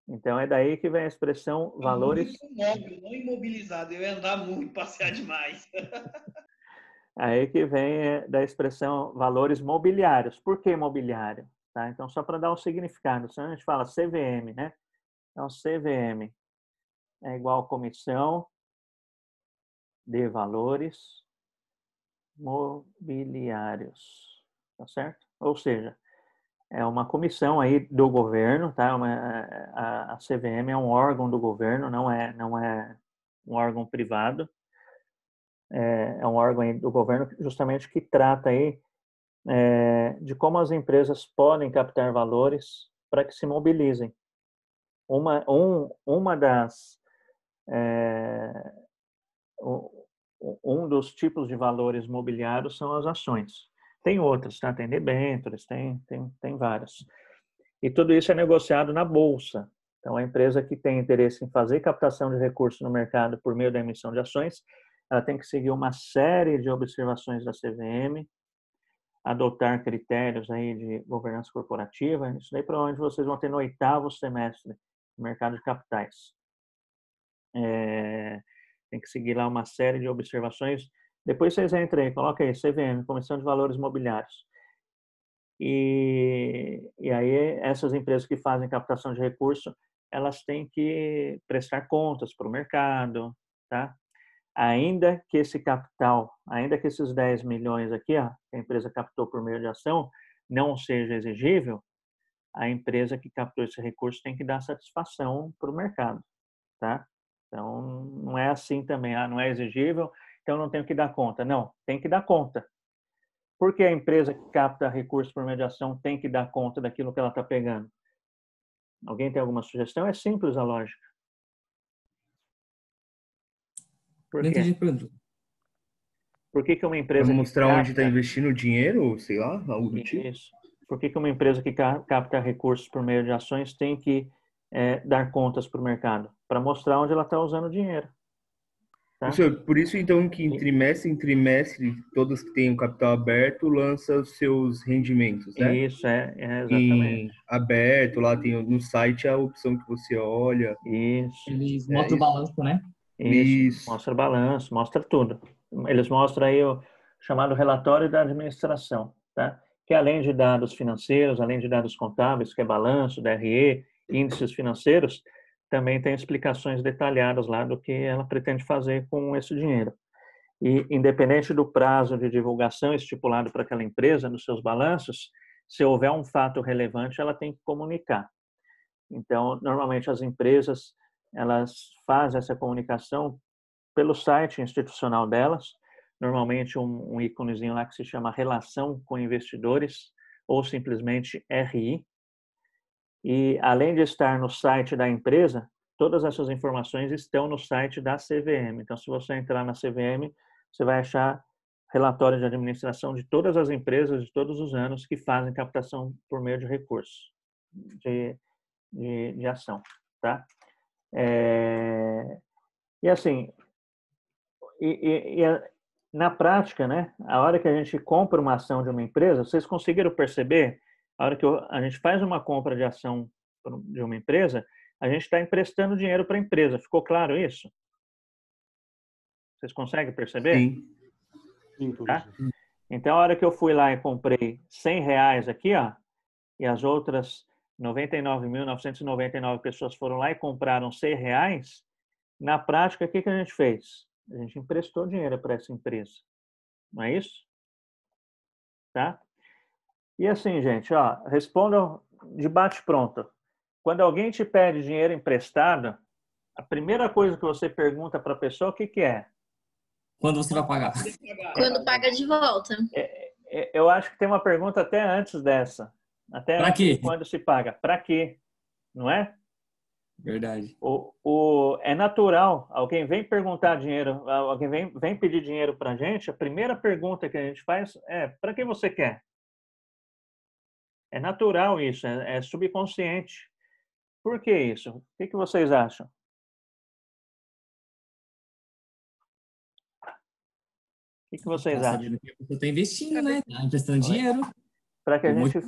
Então é daí que vem a expressão valores... Muito móvel, não imobilizado. Eu ia andar muito, passear demais. Aí que vem da expressão valores mobiliários. Por que mobiliário? Tá? Então, só para dar um significado. Senão a gente fala CVM, né? Então, CVM é igual a Comissão de Valores Mobiliários. Tá certo? Ou seja, é uma comissão aí do governo, tá? A CVM é um órgão do governo, não é um órgão privado. É um órgão aí do governo justamente que trata aí de como as empresas podem captar valores para que se mobilizem. Um dos tipos de valores mobiliários são as ações. Tem outros, tá? Tem debêntures, tem vários. E tudo isso é negociado na bolsa. Então, a empresa que tem interesse em fazer captação de recursos no mercado por meio da emissão de ações, ela tem que seguir uma série de observações da CVM, adotar critérios aí de governança corporativa. Isso daí provavelmente vocês vão ter no 8º semestre do mercado de capitais. Tem que seguir lá uma série de observações. Depois vocês entrem aí, coloca aí, CVM, Comissão de Valores Mobiliários. E aí essas empresas que fazem captação de recurso, elas têm que prestar contas para o mercado, tá? Ainda que esse capital, ainda que esses 10 milhões aqui, ó, que a empresa captou por meio de ação, não seja exigível, a empresa que captou esse recurso tem que dar satisfação para o mercado, tá? Então, não é assim também, não é exigível, então não tenho que dar conta. Não, tem que dar conta. Por que a empresa que capta recursos por meio de ação tem que dar conta daquilo que ela está pegando? Alguém tem alguma sugestão? É simples a lógica. Por quê? Não entendi a pergunta. Por que uma empresa Para mostrar onde está investindo o dinheiro, sei lá, algo do tipo? Isso. Por que uma empresa que capta recursos por meio de ações tem que dar contas para o mercado, para mostrar onde ela está usando o dinheiro. Tá? Professor, por isso então que em trimestre, todos que têm o capital aberto lançam os seus rendimentos, né? Isso, exatamente. Em aberto, lá tem no site a opção que você olha. Isso. Eles mostram o balanço, né? Isso. Mostra o balanço, mostra tudo. Eles mostram aí o chamado relatório da administração, tá? Que além de dados financeiros, além de dados contábeis, que é balanço, DRE, índices financeiros, também tem explicações detalhadas lá do que ela pretende fazer com esse dinheiro. E independente do prazo de divulgação estipulado para aquela empresa nos seus balanços, se houver um fato relevante, ela tem que comunicar. Então, normalmente as empresas, elas fazem essa comunicação pelo site institucional delas, normalmente um íconezinho lá que se chama Relação com Investidores, ou simplesmente RI. E além de estar no site da empresa, todas essas informações estão no site da CVM. Então, se você entrar na CVM, você vai achar relatório de administração de todas as empresas de todos os anos que fazem captação por meio de recursos de ação, tá? E assim, na prática, né, a hora que a gente compra uma ação de uma empresa, vocês conseguiram perceber, a hora que a gente faz uma compra de ação de uma empresa, a gente está emprestando dinheiro para a empresa. Ficou claro isso? Vocês conseguem perceber? Sim. Tá? Então, a hora que eu fui lá e comprei R$100 aqui, ó, e as outras 99.999 pessoas foram lá e compraram R$100, na prática, o que a gente fez? A gente emprestou dinheiro para essa empresa. Não é isso? Tá? E assim, gente, ó, respondam de bate-pronto. Quando alguém te pede dinheiro emprestado, a primeira coisa que você pergunta para a pessoa, o que é? Quando você vai pagar? Quando paga de volta. Eu acho que tem uma pergunta até antes dessa. Até Pra antes quê? de quando se paga. Para quê? Não é? Verdade. É natural. Alguém vem perguntar dinheiro, alguém vem pedir dinheiro para a gente, a primeira pergunta que a gente faz é: para que você quer? É natural isso, é subconsciente. Por que isso? O que vocês acham? O que vocês acham? Sabendo que a pessoa está investindo, né? Está emprestando dinheiro. Para que a gente...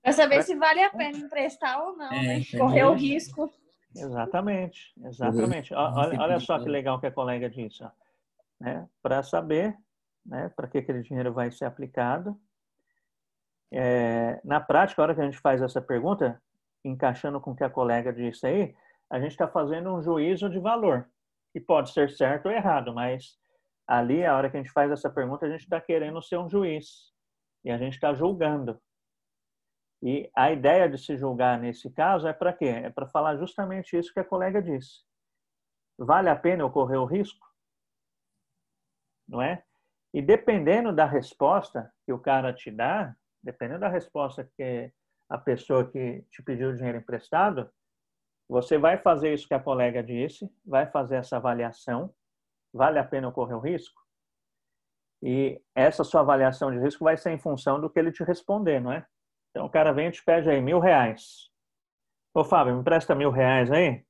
Para saber se vale a pena emprestar ou não, né? Correr o risco. Exatamente. Olha só que legal que a colega disse. Né? Para saber, né, para que aquele dinheiro vai ser aplicado. Na prática, a hora que a gente faz essa pergunta, encaixando com o que a colega disse aí, a gente está fazendo um juízo de valor, que pode ser certo ou errado, mas ali, a hora que a gente faz essa pergunta, a gente está querendo ser um juiz e a gente está julgando. E a ideia de se julgar nesse caso é para quê? É para falar justamente isso que a colega disse. Vale a pena eu correr o risco? Não é? E dependendo da resposta que o cara te dá, dependendo da resposta que a pessoa que te pediu o dinheiro emprestado, você vai fazer isso que a colega disse, vai fazer essa avaliação, vale a pena eu correr o risco? E essa sua avaliação de risco vai ser em função do que ele te responder, não é? Então o cara vem e te pede aí R$1.000. Ô Fábio, me empresta R$1.000 aí?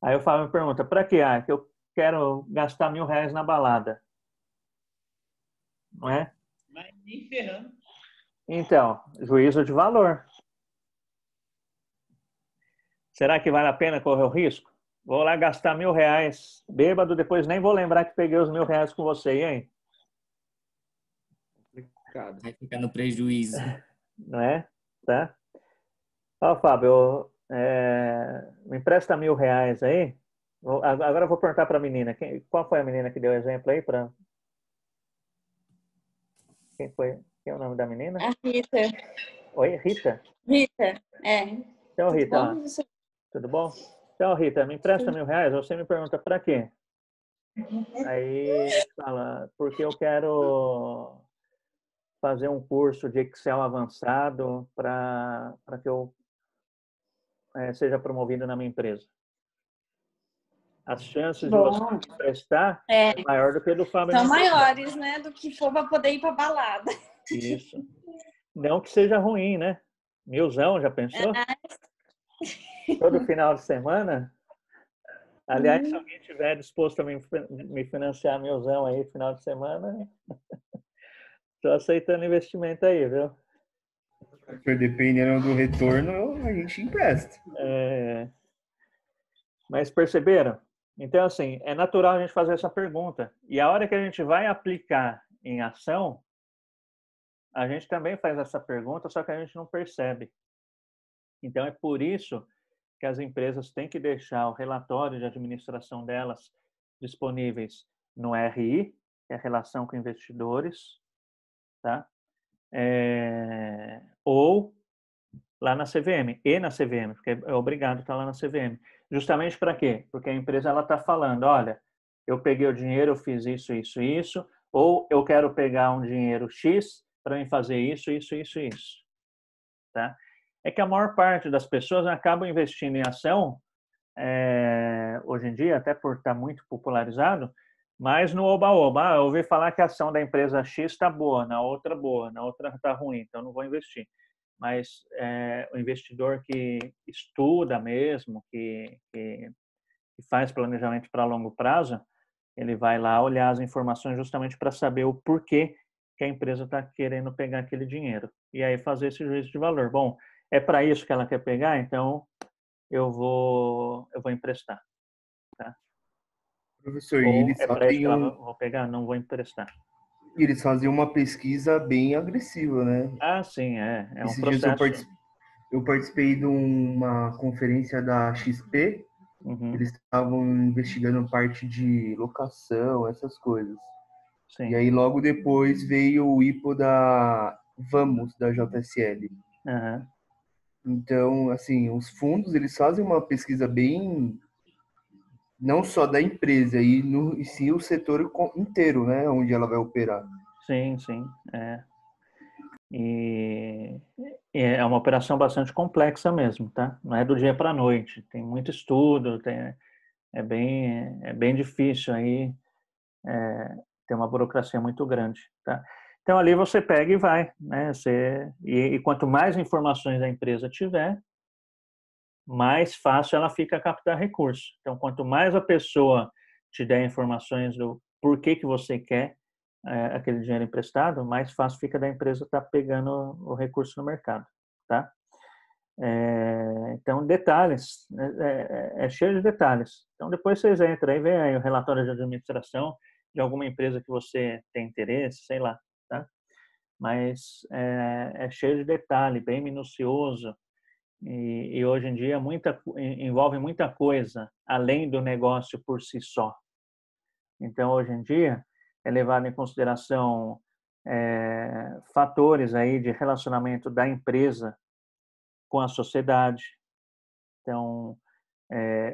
Aí o Fábio me pergunta, para quê? Que eu quero gastar R$1.000 na balada. Não é? Mas nem ferrando. Então, juízo de valor. Será que vale a pena correr o risco? Vou lá gastar R$1.000 bêbado, depois nem vou lembrar que peguei os R$1.000 com você, hein? Vai ficar no prejuízo. Não é? Tá? Ó, Fábio, me empresta R$1.000 aí. Agora eu vou perguntar para a menina. Qual foi a menina que deu exemplo aí? Quem foi? Quem é o nome da menina? A Rita. Oi, Rita? Rita, Então, Rita, bom, tudo bom? Então, Rita, me empresta R$1.000? Você me pergunta para quê? Aí fala, porque eu quero fazer um curso de Excel avançado para que eu seja promovido na minha empresa. As chances de você emprestar é maior do que do Fábio. São maiores, né? Do que for para poder ir para balada. Isso. Não que seja ruim, né? R$1.000, já pensou? Todo final de semana? Aliás, se alguém estiver disposto a me financiar milzão aí final de semana, estou aceitando investimento aí, viu? Dependendo do retorno, a gente empresta. Mas perceberam? Então, assim, é natural a gente fazer essa pergunta. E a hora que a gente vai aplicar em ação, a gente também faz essa pergunta, só que a gente não percebe. Então, é por isso que as empresas têm que deixar o relatório de administração delas disponíveis no RI, que é a relação com investidores, tá? Ou lá na CVM, e na CVM, porque é obrigado a estar lá na CVM. Justamente para quê? Porque a empresa está falando, olha, eu peguei o dinheiro, eu fiz isso, isso, isso, ou eu quero pegar um dinheiro X para mim fazer isso, isso, isso, isso. Tá? É que a maior parte das pessoas acabam investindo em ação, hoje em dia, até por estar muito popularizado, mas no oba-oba. Eu ouvi falar que a ação da empresa X está boa, na outra está ruim, então não vou investir. Mas o investidor que estuda mesmo, que faz planejamento para longo prazo, ele vai lá olhar as informações justamente para saber o porquê que a empresa está querendo pegar aquele dinheiro. E aí fazer esse juízo de valor. Bom, é para isso que ela quer pegar, então eu vou emprestar. Tá? Professor, Ou eles é para isso fazem que ela vou pegar, não vou emprestar. eles fazem uma pesquisa bem agressiva, né? Ah, sim, é um Esses dias eu processo. eu participei de uma conferência da XP, eles estavam investigando parte de locação, essas coisas. Sim. E aí logo depois veio o IPO da Vamos, da JSL. Uhum. Então, assim, os fundos, eles fazem uma pesquisa bem, não só da empresa, e sim o setor inteiro, né, onde ela vai operar. Sim, sim. E é uma operação bastante complexa mesmo, tá? Não é do dia para a noite. Tem muito estudo, é bem difícil aí, tem uma burocracia muito grande, tá? Então ali você pega e vai, né? E quanto mais informações a empresa tiver, mais fácil ela fica a captar recurso. Então quanto mais a pessoa te der informações do porquê que você quer aquele dinheiro emprestado, mais fácil fica da empresa estar pegando o recurso no mercado, tá? Então, detalhes, é cheio de detalhes. Então, depois vocês entram aí, vem aí o relatório de administração de alguma empresa que você tem interesse, sei lá, tá? Mas é cheio de detalhe, bem minucioso, e hoje em dia envolve muita coisa, além do negócio por si só. Então, hoje em dia, é levado em consideração fatores aí de relacionamento da empresa com a sociedade. Então,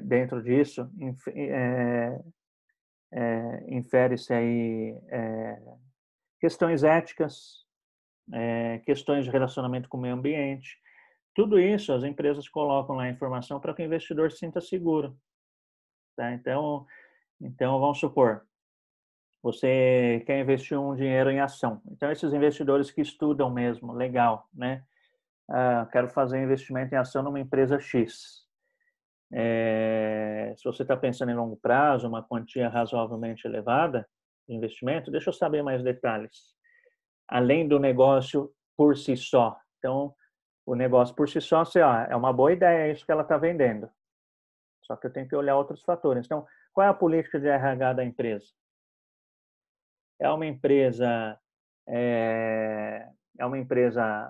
dentro disso, infere-se aí questões éticas, questões de relacionamento com o meio ambiente. Tudo isso as empresas colocam lá a informação para que o investidor se sinta seguro. Tá? Então, vamos supor, você quer investir um dinheiro em ação. Então, esses investidores que estudam mesmo, legal, né? Quero fazer um investimento em ação numa empresa X. Se você está pensando em longo prazo, uma quantia razoavelmente elevada de investimento, deixa eu saber mais detalhes. Além do negócio por si só. Então, o negócio por si só, é uma boa ideia isso que ela está vendendo. Só que eu tenho que olhar outros fatores. Então, qual é a política de RH da empresa? É uma empresa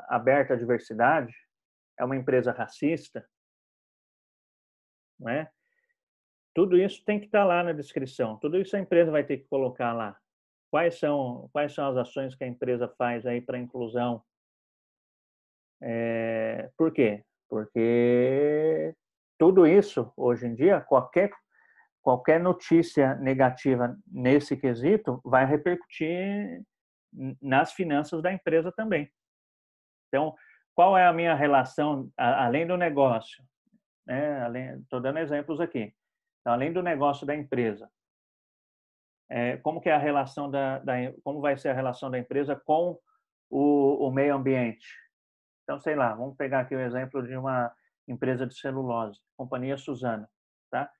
aberta à diversidade? É uma empresa racista? Não é? Tudo isso tem que estar lá na descrição. Tudo isso a empresa vai ter que colocar lá. Quais são as ações que a empresa faz aí para a inclusão? Por quê? Porque tudo isso, hoje em dia, qualquer notícia negativa nesse quesito vai repercutir nas finanças da empresa também. Então, qual é a minha relação, além do negócio? Estou dando exemplos aqui. Então, além do negócio da empresa, como que é a relação como vai ser a relação da empresa com o meio ambiente? Então, sei lá, vamos pegar aqui o exemplo de uma empresa de celulose, Companhia Suzano, tá?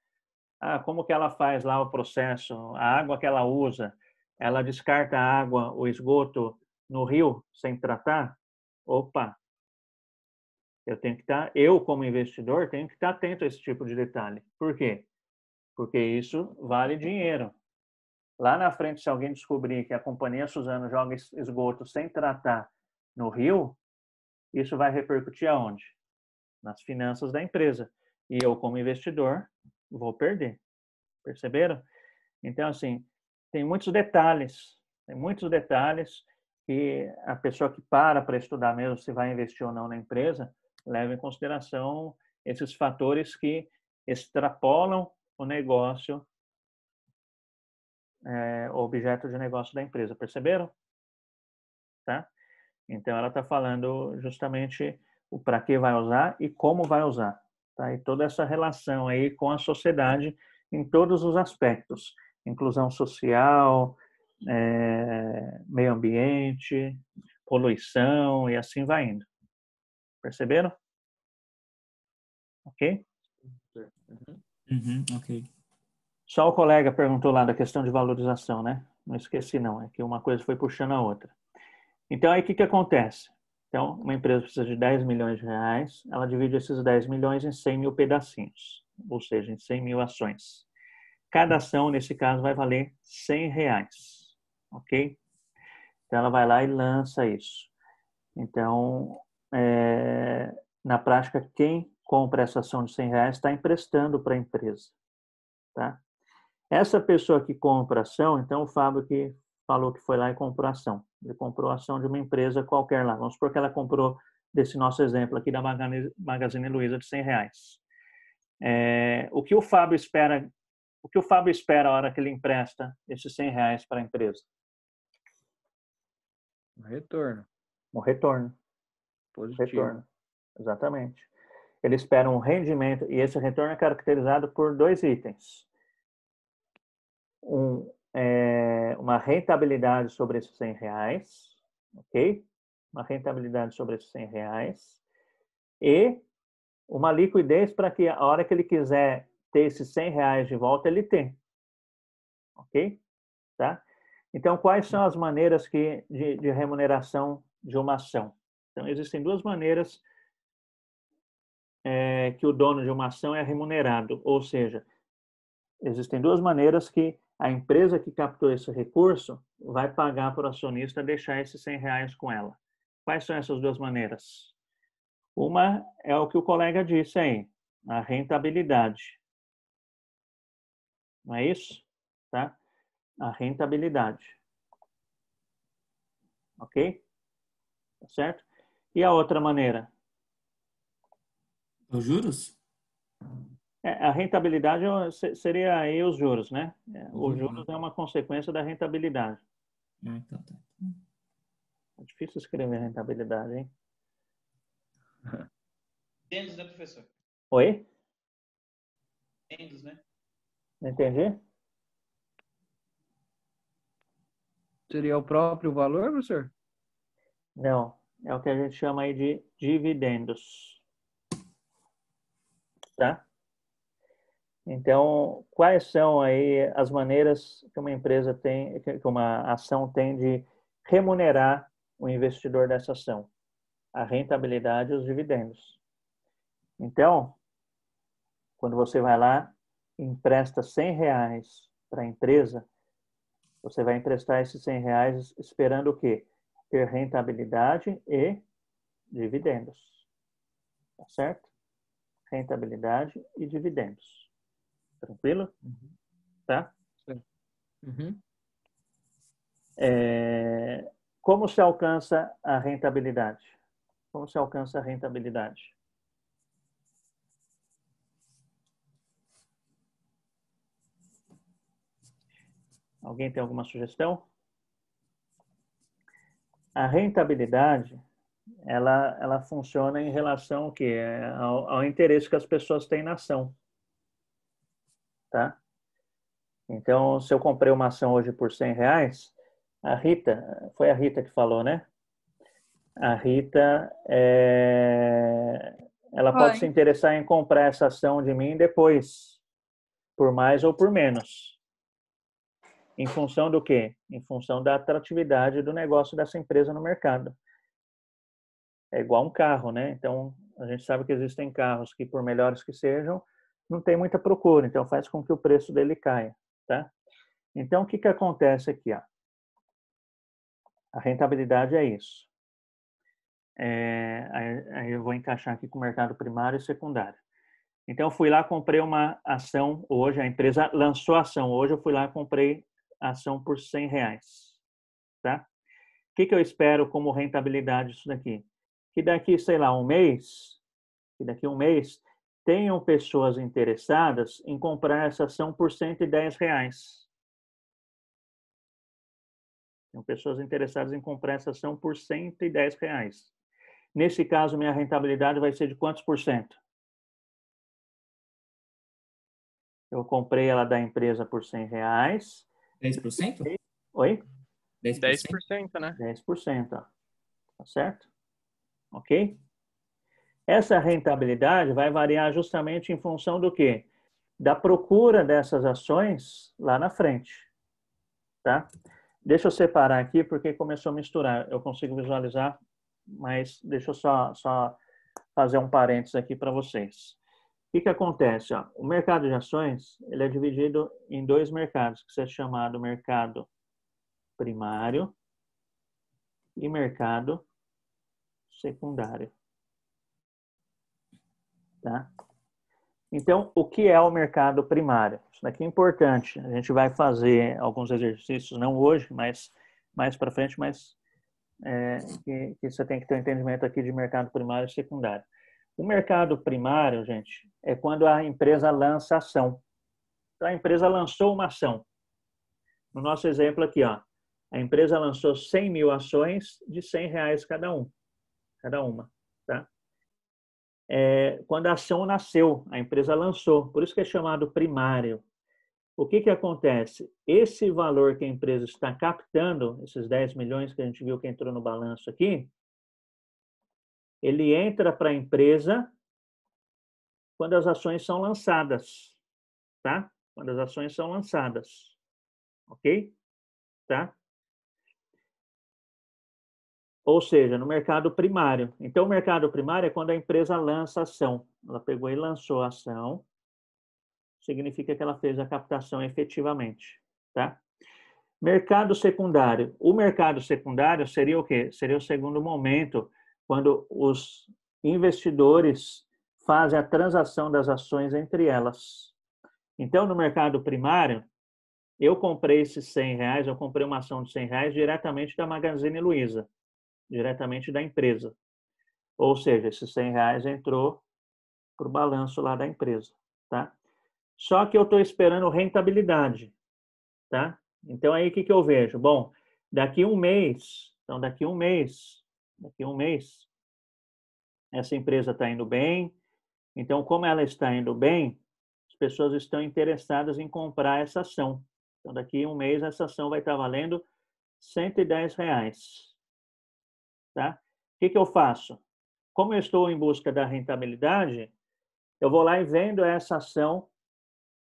Ah, como que ela faz lá o processo? A água que ela usa, ela descarta a água, o esgoto no rio sem tratar? Opa, eu como investidor tenho que estar atento a esse tipo de detalhe. Por quê? Porque isso vale dinheiro. Lá na frente, se alguém descobrir que a Companhia Suzano joga esgoto sem tratar no rio, isso vai repercutir aonde? Nas finanças da empresa. E eu, como investidor, vou perder. Perceberam? Então, assim, tem muitos detalhes que a pessoa que para estudar mesmo se vai investir ou não na empresa, leva em consideração esses fatores que extrapolam o negócio, o objeto de negócio da empresa. Perceberam? Tá? Então, ela está falando justamente o para que vai usar e como vai usar. Tá? E toda essa relação aí com a sociedade em todos os aspectos. Inclusão social, meio ambiente, poluição e assim vai indo. Perceberam? Ok? Ok. Só o colega perguntou lá da questão de valorização, né? Não esqueci não, é que uma coisa foi puxando a outra. Então, aí o que acontece? Então, uma empresa precisa de 10 milhões de reais, ela divide esses 10 milhões em 100 mil pedacinhos, ou seja, em 100 mil ações. Cada ação, nesse caso, vai valer 100 reais, ok? Então, ela vai lá e lança isso. Então, na prática, quem compra essa ação de 100 reais está emprestando para a empresa, tá? Essa pessoa que compra a ação, então o Fábio que falou que foi lá e comprou a ação. Ele comprou a ação de uma empresa qualquer lá. Vamos supor que ela comprou, desse nosso exemplo aqui, da Magazine Luiza de 100 reais. O que o Fábio espera a hora que ele empresta esses 100 reais para a empresa? Um retorno. Um retorno. Positivo. Retorno. Exatamente. Ele espera um rendimento, e esse retorno é caracterizado por 2 itens. Uma rentabilidade sobre esses 100 reais, ok? Uma rentabilidade sobre esses 100 reais e uma liquidez para que a hora que ele quiser ter esses 100 reais de volta, ele tem, ok? Tá? Então, quais são as maneiras de remuneração de uma ação? Então, existem 2 maneiras que o dono de uma ação é remunerado, ou seja, existem 2 maneiras que a empresa que captou esse recurso vai pagar para o acionista deixar esses 100 reais com ela. Quais são essas 2 maneiras? Uma é o que o colega disse aí, a rentabilidade. Não é isso? Tá? A rentabilidade. Ok? Tá certo? E a outra maneira? Os juros? A rentabilidade seria aí os juros, né? Os juros é uma consequência da rentabilidade. Então tá. É difícil escrever rentabilidade, hein? Dividendos, né, professor? Oi? Dividendos, né? Não entendi? Seria o próprio valor, professor? Não. É o que a gente chama aí de dividendos. Tá? Então, quais são aí as maneiras que uma empresa tem, que uma ação tem de remunerar o investidor dessa ação? A rentabilidade e os dividendos. Então, quando você vai lá e empresta 100 reais para a empresa, você vai emprestar esses 100 reais esperando o quê? Ter rentabilidade e dividendos. Tá certo? Rentabilidade e dividendos. Tranquilo? Tá? Uhum. Como se alcança a rentabilidade? Como se alcança a rentabilidade? Alguém tem alguma sugestão? A rentabilidade, ela funciona em relação ao quê? Ao interesse que as pessoas têm na ação. Tá? Então, se eu comprei uma ação hoje por 100 reais, foi a Rita que falou, né? A Rita ela pode se interessar em comprar essa ação de mim depois, por mais ou por menos. Em função do quê? Em função da atratividade do negócio dessa empresa no mercado. É igual um carro, né? Então, a gente sabe que existem carros que, por melhores que sejam, não tem muita procura, então faz com que o preço dele caia, tá? Então, o que acontece aqui, ó? A rentabilidade é isso. Aí eu vou encaixar aqui com o mercado primário e secundário. Então, eu fui lá, comprei uma ação hoje, a empresa lançou a ação. Hoje eu fui lá, comprei a ação por R$100, tá? O que eu espero como rentabilidade disso daqui? Que daqui, sei lá, um mês, tenham pessoas interessadas em comprar essa ação por R$110. Tem pessoas interessadas em comprar essa ação por R$110. Nesse caso, minha rentabilidade vai ser de quantos por cento? Eu comprei ela da empresa por R$100. 10%? Oi? 10%, né? 10%, ó. Tá certo? Ok? Essa rentabilidade vai variar justamente em função do quê? Da procura dessas ações lá na frente, tá? Deixa eu separar aqui porque começou a misturar. Eu consigo visualizar, mas deixa eu só fazer um parênteses aqui para vocês. O que acontece? Ó? O mercado de ações ele é dividido em dois mercados, que é chamado mercado primário e mercado secundário. Tá? Então, o que é o mercado primário? Isso daqui é importante. A gente vai fazer alguns exercícios, não hoje, mas mais para frente, mas que você tem que ter um entendimento aqui de mercado primário e secundário. O mercado primário, gente, é quando a empresa lança ação. Então, a empresa lançou uma ação. No nosso exemplo aqui, ó, a empresa lançou 100 mil ações de R$100 cada uma, tá? Quando a ação nasceu, a empresa lançou, por isso que é chamado primário. O que acontece? Esse valor que a empresa está captando, esses 10 milhões que a gente viu que entrou no balanço aqui, ele entra para a empresa quando as ações são lançadas, tá? Quando as ações são lançadas, ok? Tá? Ou seja, no mercado primário. Então, o mercado primário é quando a empresa lança a ação. Ela pegou e lançou a ação, significa que ela fez a captação efetivamente, tá? Mercado secundário. O mercado secundário seria o quê? Seria o segundo momento, quando os investidores fazem a transação das ações entre elas. Então, no mercado primário, eu comprei esses R$100, eu comprei uma ação de R$100 diretamente da Magazine Luiza, diretamente da empresa. Ou seja, esses R$100 entrou para o balanço lá da empresa, tá? Só que eu estou esperando rentabilidade, tá? Então, aí o que eu vejo? Bom, daqui um mês, essa empresa está indo bem. Então, como ela está indo bem, as pessoas estão interessadas em comprar essa ação. Então, daqui um mês, essa ação vai estar valendo R$110. Tá? O que eu faço? Como eu estou em busca da rentabilidade, eu vou lá e vendo essa ação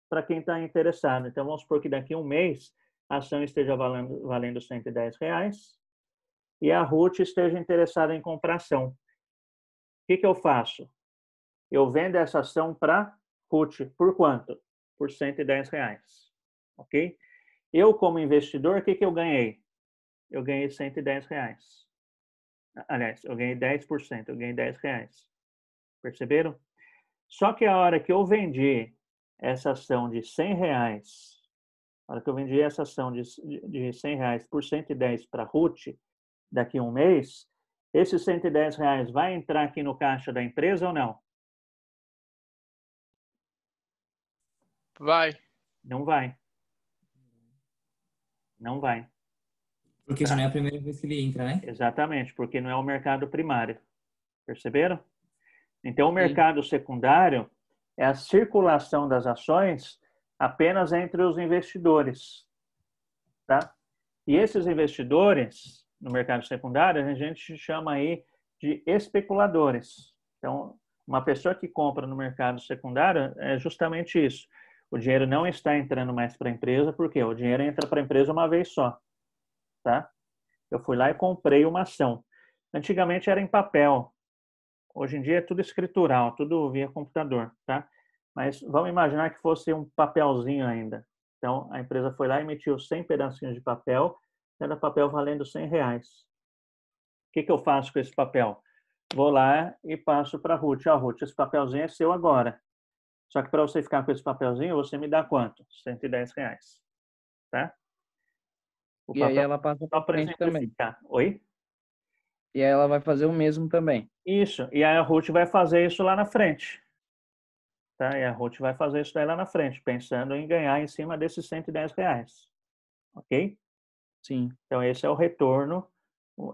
para quem está interessado. Então, vamos supor que daqui um mês a ação esteja valendo R$110 e a Ruth esteja interessada em comprar ação. O que eu faço? Eu vendo essa ação para Ruth. Por quanto? Por R$110. Ok? Eu, como investidor, o que eu ganhei? Eu ganhei R$110. Aliás, eu ganhei 10%, eu ganhei R$10. Perceberam? Só que a hora que eu vendi essa ação de R$100, a hora que eu vendi essa ação de R$100 por R$110 para Ruth, daqui a um mês, esses R$110 vai entrar aqui no caixa da empresa ou não? Vai. Não vai. Não vai. Porque já não é a primeira vez que ele entra, né? Exatamente, porque não é o mercado primário. Perceberam? Então, o mercado secundário é a circulação das ações apenas entre os investidores, tá? E esses investidores, no mercado secundário, a gente chama aí de especuladores. Então, Uma pessoa que compra no mercado secundário é justamente isso. O dinheiro não está entrando mais para a empresa, porque o dinheiro entra para a empresa uma vez só, tá? Eu fui lá e comprei uma ação. Antigamente era em papel. Hoje em dia é tudo escritural, tudo via computador, tá? Mas vamos imaginar que fosse um papelzinho ainda. Então, a empresa foi lá e emitiu 100 pedacinhos de papel, cada papel valendo R$100. O que eu faço com esse papel? Vou lá e passo para a Ruth. Ó, Ruth, esse papelzinho é seu agora. Só que para você ficar com esse papelzinho, você me dá quanto? R$110. Tá? O E aí papel ela passa só para para frente também. exemplificar. Oi? E aí ela vai fazer o mesmo também. Isso. E aí a Ruth vai fazer isso lá na frente. Tá? E a Ruth vai fazer isso daí lá na frente, pensando em ganhar em cima desses R$110. Ok? Sim. Então, esse é o retorno,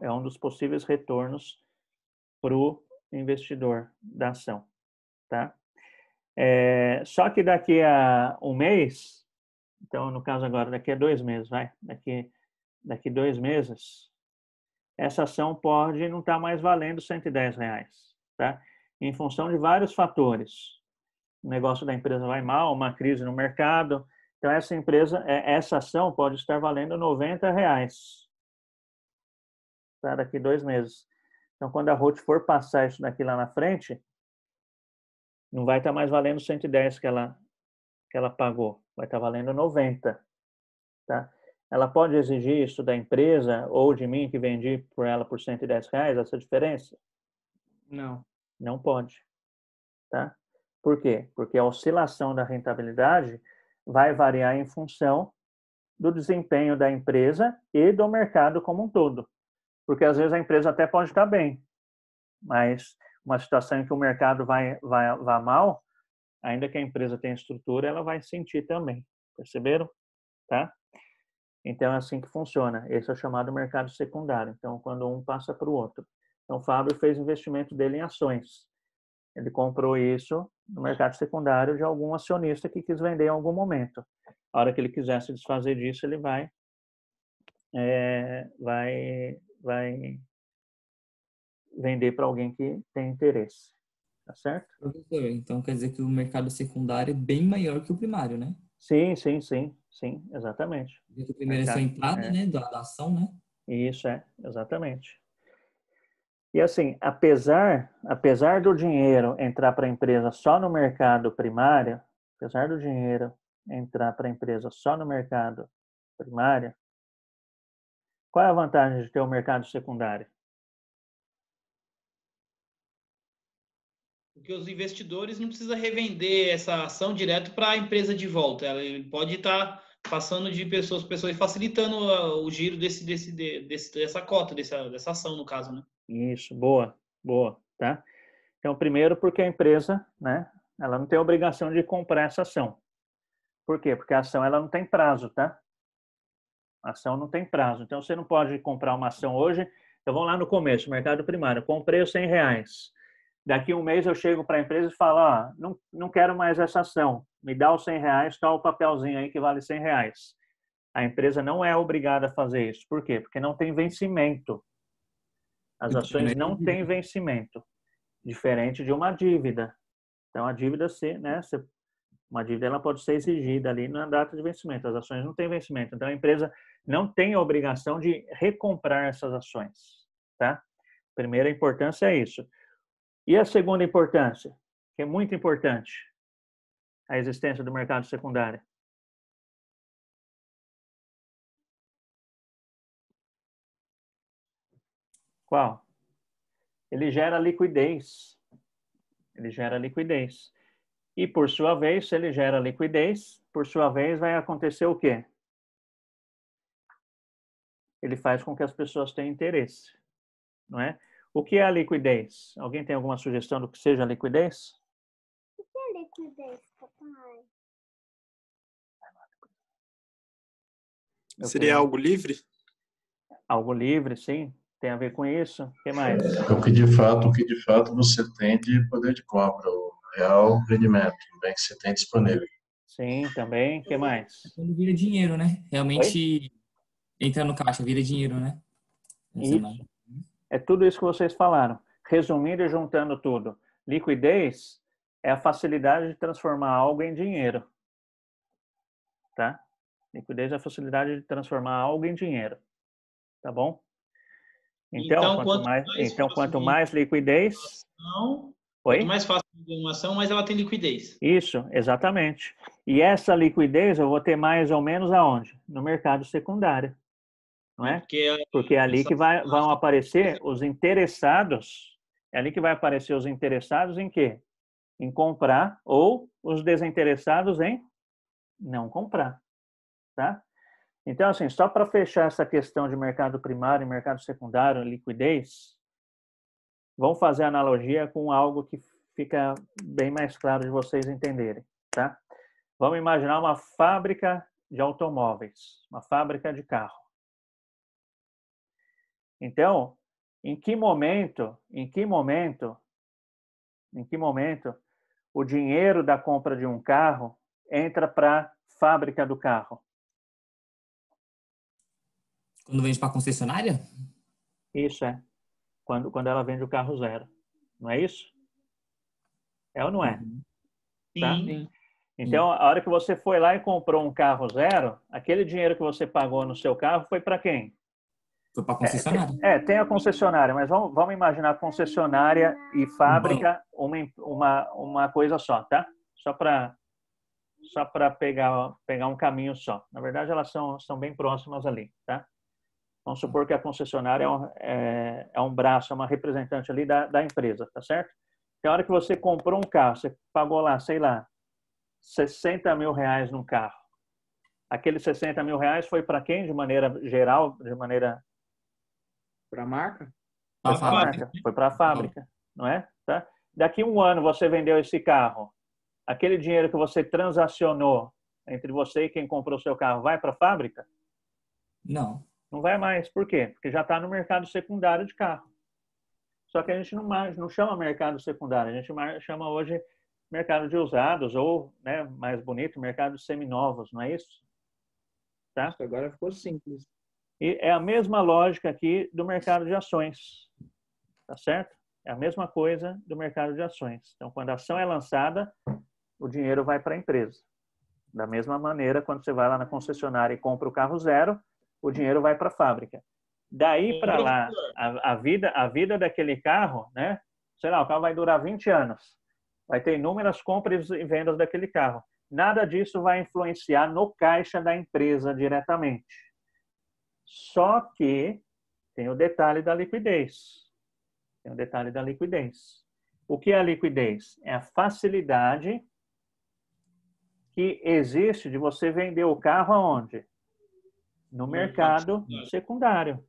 é um dos possíveis retornos para o investidor da ação. Tá? Só que daqui a um mês, então, no caso agora, daqui a 2 meses, vai, daqui 2 meses, essa ação pode não estar mais valendo R$110, tá? Em função de vários fatores. O negócio da empresa vai mal, uma crise no mercado. Então, essa ação pode estar valendo R$90, tá? Daqui 2 meses. Então, quando a Ruth for passar isso daqui lá na frente, não vai estar mais valendo 110 que ela pagou, vai estar valendo 90, tá? Ela pode exigir isso da empresa ou de mim que vendi por ela por R$110, essa diferença? Não. Não pode, tá? Por quê? Porque a oscilação da rentabilidade vai variar em função do desempenho da empresa e do mercado como um todo. Porque às vezes a empresa até pode estar bem, mas uma situação em que o mercado vai mal, ainda que a empresa tenha estrutura, ela vai sentir também. Perceberam? Tá? Então é assim que funciona. Esse é o chamado mercado secundário. Então, quando um passa para o outro. Então, o Fábio fez o investimento dele em ações. Ele comprou isso no mercado secundário de algum acionista que quis vender em algum momento. A hora que ele quiser se desfazer disso, ele vai vender para alguém que tem interesse. Tá certo? Professor, então quer dizer que o mercado secundário é bem maior que o primário, né? Sim, exatamente. O primeiro é só entrada, né, da ação, né? Isso, exatamente. E assim, apesar do dinheiro entrar para a empresa só no mercado primário, apesar do dinheiro entrar para a empresa só no mercado primário, qual é a vantagem de ter o mercado secundário? Porque os investidores não precisam revender essa ação direto para a empresa de volta. Ele pode estar passando de pessoas e facilitando o giro dessa cota, dessa ação, no caso, né? Isso, boa, tá? Então, primeiro, porque a empresa, né, ela não tem obrigação de comprar essa ação. Por quê? Porque a ação, ela não tem prazo, tá? A ação não tem prazo. Então, você não pode comprar uma ação hoje. Então, vamos lá no começo, mercado primário. Comprei os R$100. Daqui um mês eu chego para a empresa e falo, não quero mais essa ação. Me dá os R$100, tá o papelzinho aí que vale R$100. A empresa não é obrigada a fazer isso. Por quê? Porque não tem vencimento. As ações não têm vencimento. Diferente de uma dívida. Então, a dívida, uma dívida ela pode ser exigida ali na data de vencimento. As ações não têm vencimento. Então, a empresa não tem a obrigação de recomprar essas ações. Tá? Primeira importância é isso. E a segunda importância, que é muito importante, a existência do mercado secundário. Qual? Ele gera liquidez. E, por sua vez, se ele gera liquidez, por sua vez, vai acontecer o quê? Ele faz com que as pessoas tenham interesse, não é? O que é a liquidez? Alguém tem alguma sugestão do que seja a liquidez? O que é liquidez, papai? Seria algo livre? Algo livre, sim. Tem a ver com isso. O que mais? O que de fato você tem de poder de compra, o real rendimento, o bem que você tem disponível. Sim, também. O que mais? Quando vira dinheiro, né? Realmente entra no caixa, vira dinheiro, né? Isso. É tudo isso que vocês falaram. Resumindo e juntando tudo. Liquidez é a facilidade de transformar algo em dinheiro. Tá? Liquidez é a facilidade de transformar algo em dinheiro. Tá bom? Então, quanto mais liquidez... Quanto mais fácil uma ação, mais ela tem liquidez. Isso, exatamente. E essa liquidez eu vou ter mais ou menos aonde? No mercado secundário. Não é? Porque é ali que vão aparecer os interessados. É ali que vai aparecer os interessados em quê? Em comprar, ou os desinteressados em não comprar. Tá? Então, assim, só para fechar essa questão de mercado primário e mercado secundário, liquidez, vamos fazer analogia com algo que fica bem mais claro de vocês entenderem, tá? Vamos imaginar uma fábrica de automóveis, uma fábrica de carro. Então, em que momento o dinheiro da compra de um carro entra para a fábrica do carro? Quando vende para a concessionária? Isso é. Quando ela vende o carro zero. Não é isso? É ou não é? Tá? Sim. Então, a hora que você foi lá e comprou um carro zero, aquele dinheiro que você pagou no seu carro foi para quem? Foi para a concessionária. Tem a concessionária, mas vamos imaginar concessionária e fábrica uma coisa só, tá? Só para pegar um caminho só. Na verdade, elas são bem próximas ali, tá? Vamos supor que a concessionária é um braço, é uma representante ali da empresa, tá certo? Na hora que você comprou um carro, você pagou lá, sei lá, 60 mil reais num carro. Aqueles 60 mil reais foi para quem, de maneira geral, Para a marca? Foi para a fábrica, não é? Tá? Daqui um ano você vendeu esse carro. Aquele dinheiro que você transacionou entre você e quem comprou o seu carro vai para a fábrica? Não. Não vai mais. Por quê? Porque já está no mercado secundário de carro. Só que a gente não chama mercado secundário, a gente chama hoje mercado de usados ou, né, mais bonito, mercado de seminovos, não é isso? Tá? Agora ficou simples. E é a mesma lógica aqui do mercado de ações, tá certo? É a mesma coisa do mercado de ações. Então, quando a ação é lançada, o dinheiro vai para a empresa. Da mesma maneira, quando você vai lá na concessionária e compra o carro zero, o dinheiro vai para a fábrica. Daí para lá, a vida daquele carro, né? Sei lá, o carro vai durar 20 anos. Vai ter inúmeras compras e vendas daquele carro. Nada disso vai influenciar no caixa da empresa diretamente. Só que tem o detalhe da liquidez. Tem o detalhe da liquidez. O que é a liquidez? É a facilidade que existe de você vender o carro aonde? No mercado secundário.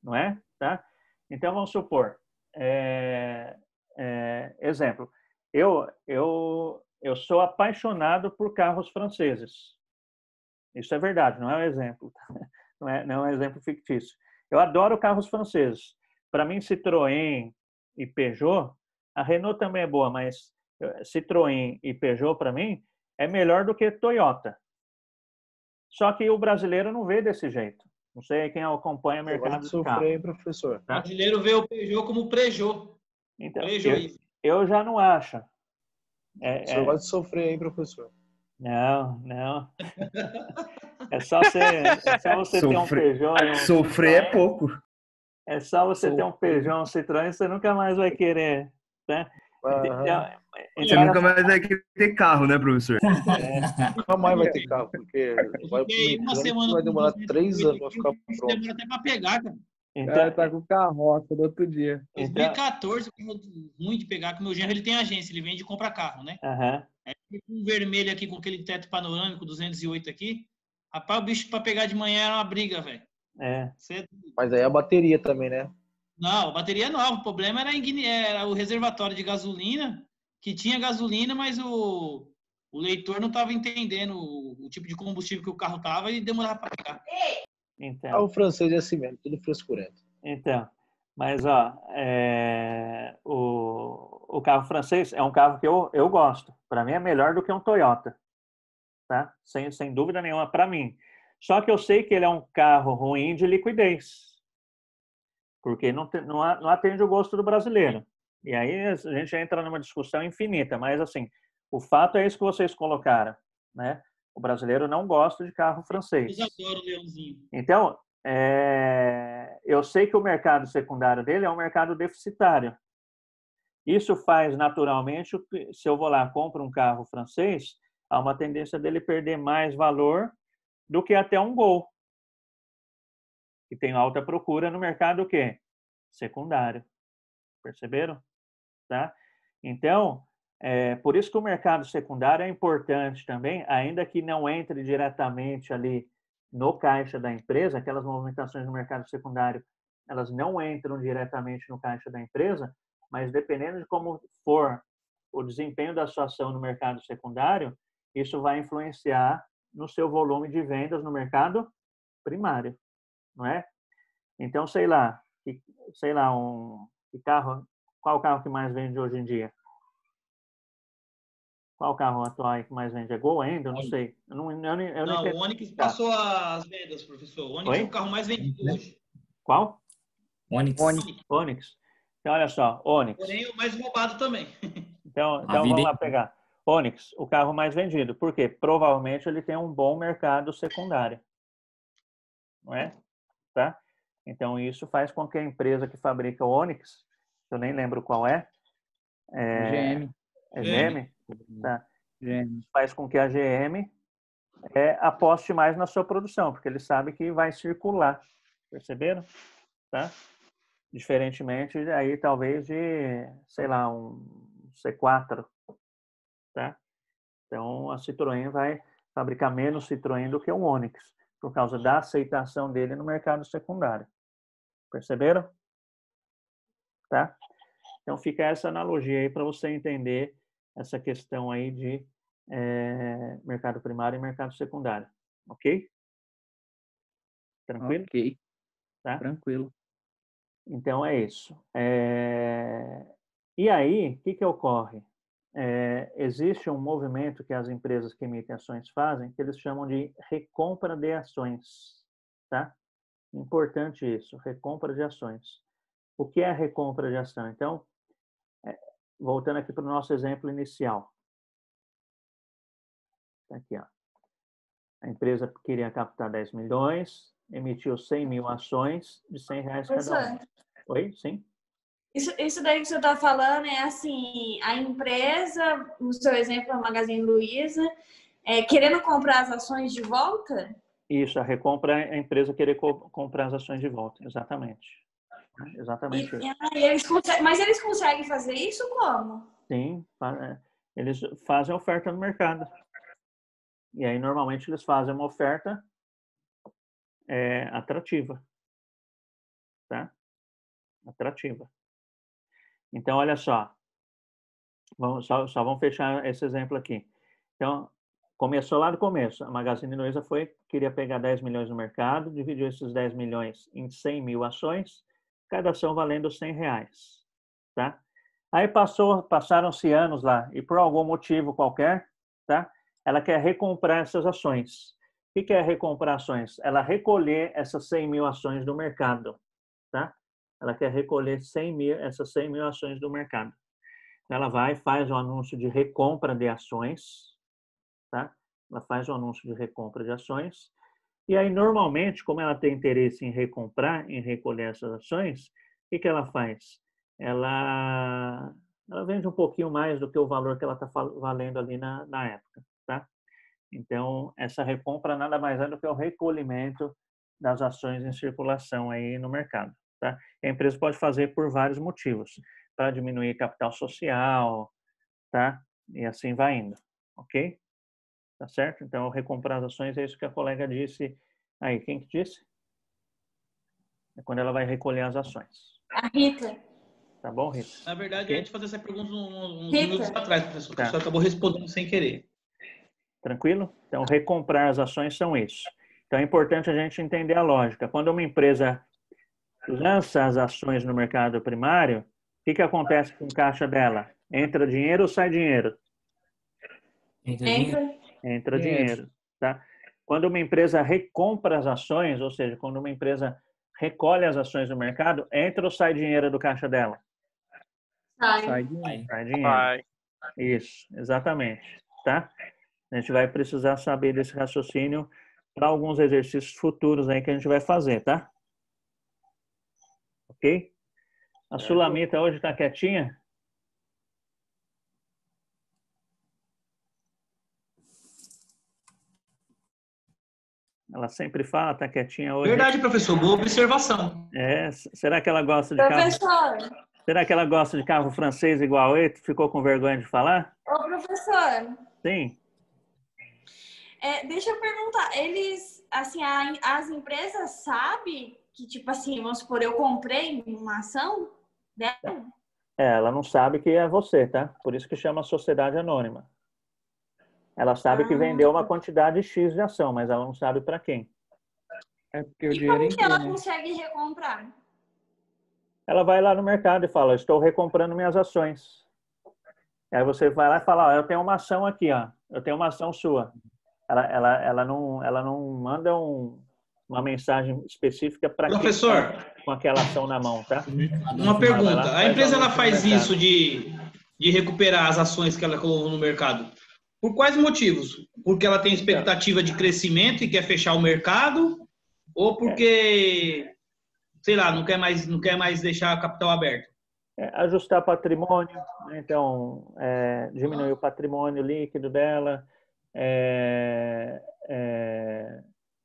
Não é? Tá? Então, vamos supor, exemplo, eu sou apaixonado por carros franceses. Isso é verdade, não é um exemplo. Não é um exemplo fictício. Eu adoro carros franceses. Para mim, Citroën e Peugeot, a Renault também é boa, mas Citroën e Peugeot, para mim, é melhor do que Toyota. Só que o brasileiro não vê desse jeito. Não sei quem acompanha o mercado de carro. Sofrer, professor. O brasileiro vê o Peugeot como Peugeot. Então, eu já não acho. O senhor vai sofrer aí, professor. Não. É só você ter um Peugeot e um Sofrer Citroën. é pouco. É só você ter um Peugeot e um Citroën, você nunca mais vai querer, né? Você nunca mais vai querer ter carro, né, professor? Nunca mais vai ter carro, porque vai demorar 3 anos para ficar pronto. Demora até para pegar, cara. Então, tá com carroça do outro dia. 2014, ruim de pegar, que o meu genro ele tem agência, ele vende e compra carro, né? Um vermelho aqui com aquele teto panorâmico, 208 aqui. Rapaz, o bicho para pegar de manhã era uma briga, velho. Mas aí a bateria também, né? Não, a bateria nova. O problema era o reservatório de gasolina, que tinha gasolina, mas o leitor não estava entendendo o tipo de combustível que o carro tava e demorava para pegar. Então, o francês é assim mesmo, tudo frescurento. Então, mas o carro francês é um carro que eu gosto. Para mim é melhor do que um Toyota, tá? Sem dúvida nenhuma para mim. Só que eu sei que ele é um carro ruim de liquidez, porque não atende o gosto do brasileiro. E aí a gente entra numa discussão infinita, mas assim, o fato é isso que vocês colocaram, né? O brasileiro não gosta de carro francês. Eu adoro o Leãozinho. Então, eu sei que o mercado secundário dele é um mercado deficitário. Isso faz naturalmente, se eu vou lá compro um carro francês, há uma tendência dele perder mais valor do que até um Gol, que tem alta procura no mercado o quê? Secundário. Perceberam? Tá? Então, por isso que o mercado secundário é importante também, ainda que não entre diretamente ali no caixa da empresa, aquelas movimentações no mercado secundário, elas não entram diretamente no caixa da empresa, mas dependendo de como for o desempenho da sua ação no mercado secundário, isso vai influenciar no seu volume de vendas no mercado primário, não é? Então, sei lá, qual o carro que mais vende hoje em dia? Qual o carro atual que mais vende? É Gol ainda? Eu não sei. Não, o Onix passou as vendas, professor. O Onix é o carro mais vendido hoje. Qual? Onix. Então, olha só, Onix. Porém, o mais roubado também. Então vamos lá pegar. Onix, o carro mais vendido. Por quê? Provavelmente ele tem um bom mercado secundário. Não é? Tá? Então, isso faz com que a empresa que fabrica o Onix, eu nem lembro qual é. GM. É GM? Tá. GM. Faz com que a GM aposte mais na sua produção, porque ele sabe que vai circular. Perceberam? Tá? Diferentemente, aí talvez de, sei lá, um C4. Tá? Então, a Citroën vai fabricar menos Citroën do que o Onix, por causa da aceitação dele no mercado secundário. Perceberam? Tá? Então, fica essa analogia aí para você entender essa questão aí de mercado primário e mercado secundário. Ok? Tranquilo? Ok. Tá? Tranquilo. Então, é isso. E aí, o que ocorre? Existe um movimento que as empresas que emitem ações fazem, que eles chamam de recompra de ações. Tá? Importante isso, recompra de ações. O que é a recompra de ação? Então, voltando aqui para o nosso exemplo inicial. Aqui, ó. A empresa queria captar 10 milhões, emitiu 100 mil ações de R$100 cada uma. Oi? Sim? Isso daí que você está falando é assim, a empresa, no seu exemplo, a Magazine Luiza, querendo comprar as ações de volta? Isso, a recompra é a empresa querer comprar as ações de volta, exatamente. Exatamente isso. Mas eles conseguem fazer isso como? Sim, eles fazem oferta no mercado. E aí, normalmente, eles fazem uma oferta atrativa. Tá? Atrativa. Então, olha só. Só vamos fechar esse exemplo aqui. Então, começou lá do começo. A Magazine Luiza queria pegar 10 milhões no mercado, dividiu esses 10 milhões em 100 mil ações, cada ação valendo R$100. Tá? Aí passaram-se anos lá, e por algum motivo qualquer, tá? Ela quer recomprar essas ações. O que é recomprar ações? Ela recolher essas 100 mil ações do mercado. Tá? Ela quer recolher essas 100 mil ações do mercado. Ela vai e faz um anúncio de recompra de ações. Tá? Ela faz um anúncio de recompra de ações. E aí, normalmente, como ela tem interesse em recomprar, em recolher essas ações, o que ela faz? Ela vende um pouquinho mais do que o valor que ela está valendo ali na época. Tá? Então, essa recompra nada mais é do que o recolhimento das ações em circulação aí no mercado. Tá? A empresa pode fazer por vários motivos, para diminuir capital social, tá? E assim vai indo, ok? Tá certo? Então, recomprar as ações é isso que a colega disse aí. Quem que disse? É quando ela vai recolher as ações. A Rita. Tá bom, Rita? Na verdade, okay? eu ia te fazer essa pergunta uns minutos atrás, professor. Tá. O professor acabou respondendo sem querer. Tranquilo? Então, recomprar as ações são isso. Então, é importante a gente entender a lógica. Quando uma empresa lança as ações no mercado primário, o que acontece com o caixa dela? Entra dinheiro ou sai dinheiro? Entra dinheiro. Tá? Quando uma empresa recompra as ações, ou seja, quando uma empresa recolhe as ações no mercado, entra ou sai dinheiro do caixa dela? Sai dinheiro. Sai dinheiro. Vai. Isso, exatamente, tá? A gente vai precisar saber desse raciocínio para alguns exercícios futuros aí que a gente vai fazer, tá? Ok? A Sulamita hoje está quietinha? Ela sempre fala, tá quietinha hoje. Verdade, professor. Boa observação. Será que ela gosta de carro? Professor. Será que ela gosta de carro francês igual eu? Ficou com vergonha de falar? Ô, professor. Sim. Deixa eu perguntar, eles, assim, as empresas sabem que, tipo assim, vamos supor, eu comprei uma ação dela? Ela não sabe que é você, tá? Por isso que chama sociedade anônima. Ela sabe que vendeu uma quantidade X de ação, mas ela não sabe para quem. É porque o E dinheiro como que ela entrou, né? consegue recomprar? Ela vai lá no mercado e fala, estou recomprando minhas ações. Aí você vai lá e fala, eu tenho uma ação aqui, ó. Eu tenho uma ação sua. Ela não manda uma mensagem específica para quem tá com aquela ação na mão, tá? Uma pergunta. A empresa ela faz isso de recuperar as ações que ela colocou no mercado. Por quais motivos? Porque ela tem expectativa de crescimento e quer fechar o mercado? Ou porque, sei lá, não quer mais deixar o capital aberto? Ajustar patrimônio, né? Então, diminuir o patrimônio líquido dela.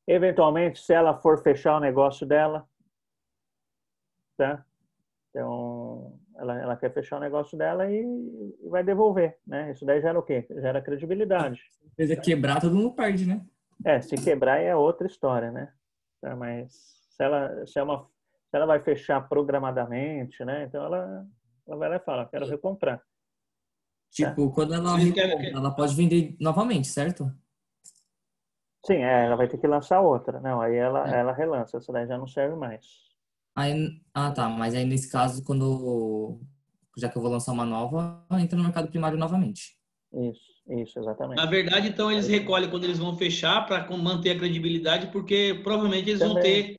Eventualmente, se ela for fechar o negócio dela, tá? Então, ela quer fechar o negócio dela e vai devolver, né? Isso daí gera o quê? Gera credibilidade. Se a empresa quebrar, todo mundo perde, né? Se quebrar é outra história, né? Tá, mas se ela vai fechar programadamente, né? Então ela vai lá e fala, quero recomprar. Tipo, quando ela recompra, ela pode vender novamente, certo? Sim, ela vai ter que lançar outra. Não, aí ela relança, essa daí já não serve mais. Tá, mas aí nesse caso, já que eu vou lançar uma nova, entra no mercado primário novamente. Isso, exatamente. Na verdade, então, eles recolhem quando eles vão fechar para manter a credibilidade, porque provavelmente eles vão ter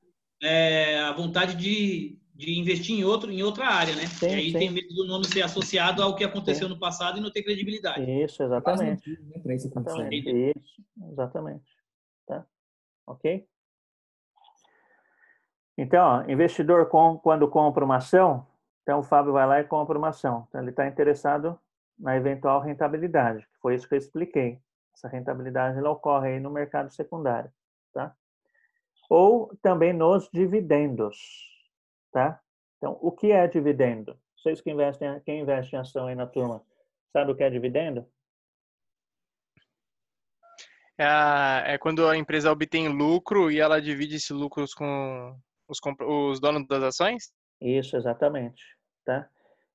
a vontade de investir em outra área, né? Sim, e aí tem medo do nome ser associado ao que aconteceu no passado e não ter credibilidade. Isso, exatamente. Exatamente. Isso, exatamente. Tá? Ok? Então, investidor quando compra uma ação, então o Fábio vai lá e compra uma ação. Então, ele está interessado na eventual rentabilidade, que foi isso que eu expliquei. Essa rentabilidade ela ocorre aí no mercado secundário, tá? Ou também nos dividendos, tá? Então, o que é dividendo? Vocês que quem investe em ação aí na turma, sabe o que é dividendo? É quando a empresa obtém lucro e ela divide esse lucro com os donos das ações? Isso, exatamente, tá?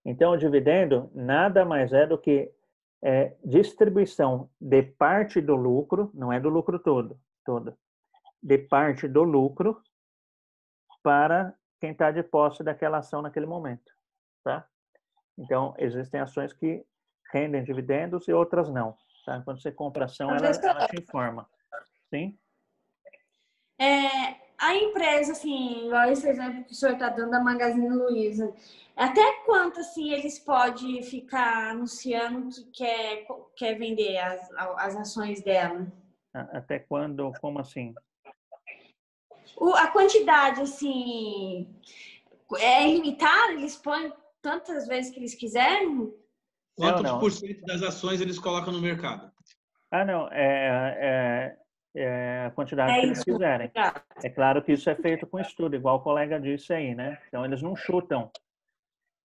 Então, o dividendo nada mais é do que distribuição de parte do lucro, não é do lucro todo, de parte do lucro para quem está de posse daquela ação naquele momento, tá? Então, existem ações que rendem dividendos e outras não, tá? Quando você compra ação, ela te informa. Sim? A empresa, assim, igual esse exemplo que o senhor está dando da Magazine Luiza, até quanto, assim, eles podem ficar anunciando que quer vender as ações dela? Até quando? Como assim? A quantidade, assim, é ilimitada? Eles põem tantas vezes que eles quiserem? Quantos por cento das ações eles colocam no mercado? Não. A quantidade que eles quiserem. É claro que isso é feito com estudo, igual o colega disse aí, né? Então, eles não chutam.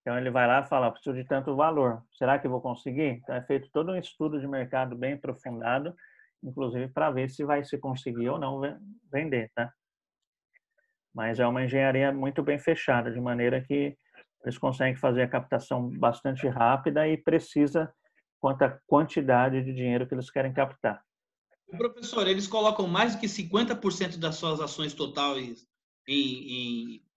Então, ele vai lá e fala, preciso de tanto valor. Será que eu vou conseguir? Então, é feito todo um estudo de mercado bem aprofundado, inclusive para ver se vai se conseguir ou não vender, tá? Mas é uma engenharia muito bem fechada, de maneira que eles conseguem fazer a captação bastante rápida e precisa quanto à quantidade de dinheiro que eles querem captar. Professor, eles colocam mais do que 50% das suas ações totais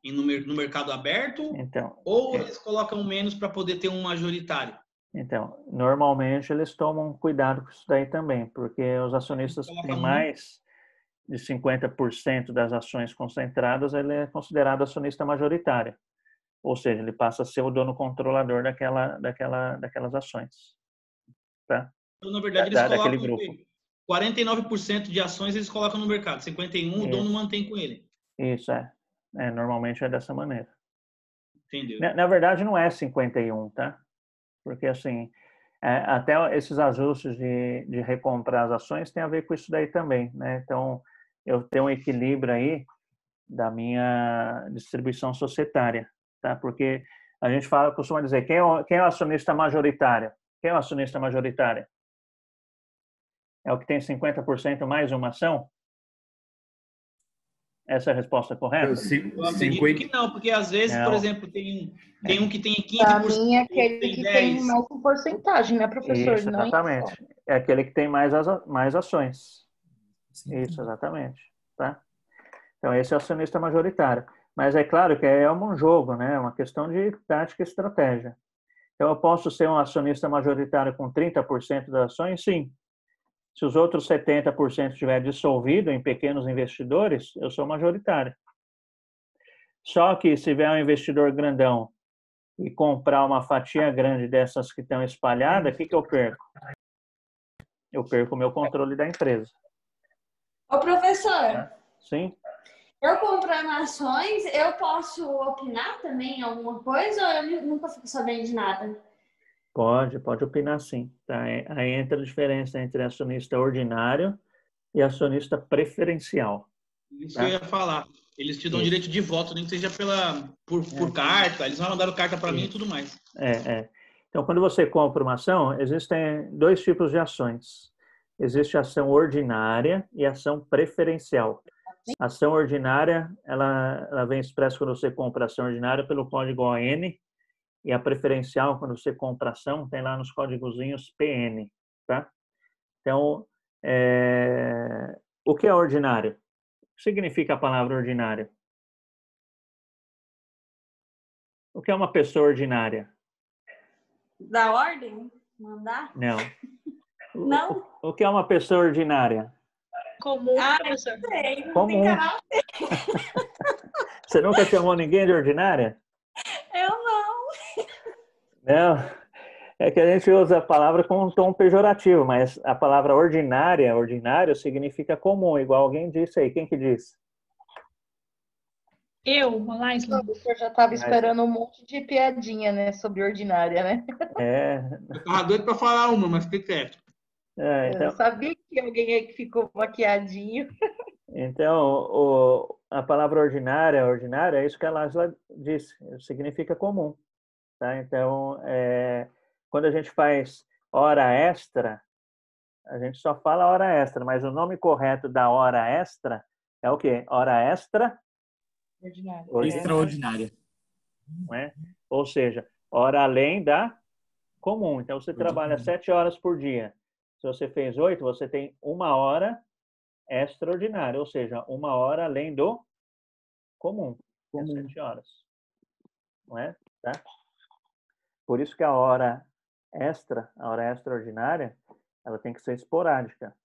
no mercado aberto? Então, ou eles colocam menos para poder ter um majoritário? Então, normalmente eles tomam cuidado com isso daí também, porque os acionistas que têm mais de 50% das ações concentradas, ele é considerado acionista majoritário. Ou seja, ele passa a ser o dono controlador daquelas ações. Tá? Então, na verdade, eles daquele colocam grupo. 49% de ações eles colocam no mercado, 51% o dono mantém com ele. Isso, normalmente é dessa maneira. Entendeu? Na verdade, não é 51, tá? Porque, assim, até esses ajustes de recomprar as ações tem a ver com isso daí também, né? Então, eu tenho um equilíbrio aí da minha distribuição societária, tá? Porque a gente costuma dizer, quem é o acionista majoritário? Quem é o acionista majoritário? É o que tem 50% mais uma ação? Essa é a resposta correta? Eu acredito que não, porque às vezes, por exemplo, tem um que tem 15%. Para mim é aquele tem que 10%. tem mais porcentagem, né, professor? Isso, exatamente. É aquele que tem mais ações. Isso, exatamente. Tá? Então, esse é o acionista majoritário. Mas é claro que é um jogo, né? É uma questão de tática e estratégia. Então, eu posso ser um acionista majoritário com 30% das ações? Sim. Se os outros 70% estiver dissolvido em pequenos investidores, eu sou majoritário. Só que se vier um investidor grandão e comprar uma fatia grande dessas que estão espalhadas, o que eu perco? Eu perco o meu controle da empresa. Ô, professor. Sim? Eu comprando ações, eu posso opinar também em alguma coisa ou eu nunca fico sabendo de nada? Pode opinar sim. Tá? Aí entra a diferença entre acionista ordinário e acionista preferencial. Isso que eu ia falar. Eles te dão direito de voto, nem que seja por carta. Eles já mandaram carta para mim e tudo mais. Então, quando você compra uma ação, existem dois tipos de ações. Existe a ação ordinária e a ação preferencial. A ação ordinária, ela vem expressa quando você compra a ação ordinária pelo código ON, e a preferencial, quando você compra ação, tem lá nos códigozinhos PN, tá? Então, o que é ordinário? O que significa a palavra ordinário? O que é uma pessoa ordinária? Da ordem? Mandar? Não. Não? O que é uma pessoa ordinária? Comum, professor. Não sei, não Comum. tem canal. Você nunca chamou ninguém de ordinária? Eu não. Não. É que a gente usa a palavra com um tom pejorativo, mas a palavra ordinário, significa comum, igual alguém disse aí. Quem que disse? Olá, O professor já estava esperando um monte de piadinha, né, sobre ordinária, né? Eu tava doido para falar uma, mas fiquei quieto. Então, Eu sabia que alguém aí que ficou maquiadinho. Então, a palavra ordinária é isso que a Lásila disse, significa comum. Tá? Então, quando a gente faz hora extra, a gente só fala hora extra, mas o nome correto da hora extra é o quê? Hora extra? Extraordinária. Não é? Ou seja, hora além da comum. Então, você trabalha 7 horas por dia. Se você fez 8, você tem 1 hora extraordinária, ou seja, 1 hora além do comum. 7 horas. Não é? Tá? Por isso que a hora extraordinária, ela tem que ser esporádica,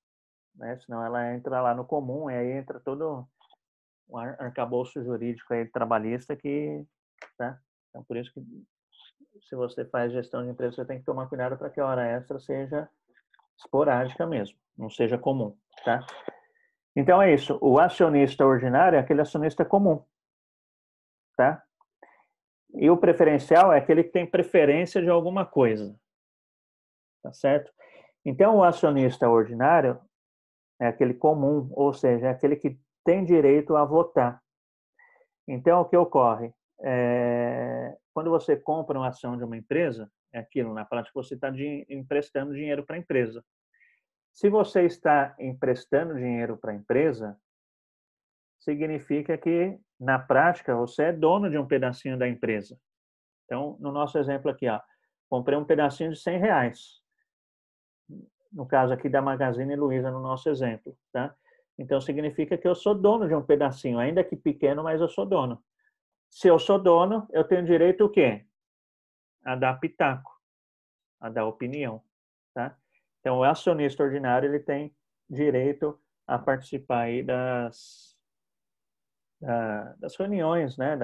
né? Senão ela entra lá no comum e aí entra todo um arcabouço jurídico aí trabalhista que, tá? Então, por isso que se você faz gestão de empresa, você tem que tomar cuidado para que a hora extra seja esporádica mesmo, não seja comum, tá? Então é isso, o acionista ordinário é aquele acionista comum, tá? E o preferencial é aquele que tem preferência de alguma coisa, tá certo? Então o acionista ordinário é aquele comum, ou seja, é aquele que tem direito a votar. Então o que ocorre? Quando você compra uma ação de uma empresa, é aquilo, na prática você está emprestando dinheiro para a empresa. Se você está emprestando dinheiro para a empresa, significa que, na prática, você é dono de um pedacinho da empresa. Então, no nosso exemplo aqui, comprei um pedacinho de R$100. No caso aqui da Magazine Luiza, no nosso exemplo, tá? Então, significa que eu sou dono de um pedacinho, ainda que pequeno, mas eu sou dono. Se eu sou dono, eu tenho direito o quê? A dar pitaco, a dar opinião, tá? Então, o acionista ordinário, ele tem direito a participar aí das reuniões, né,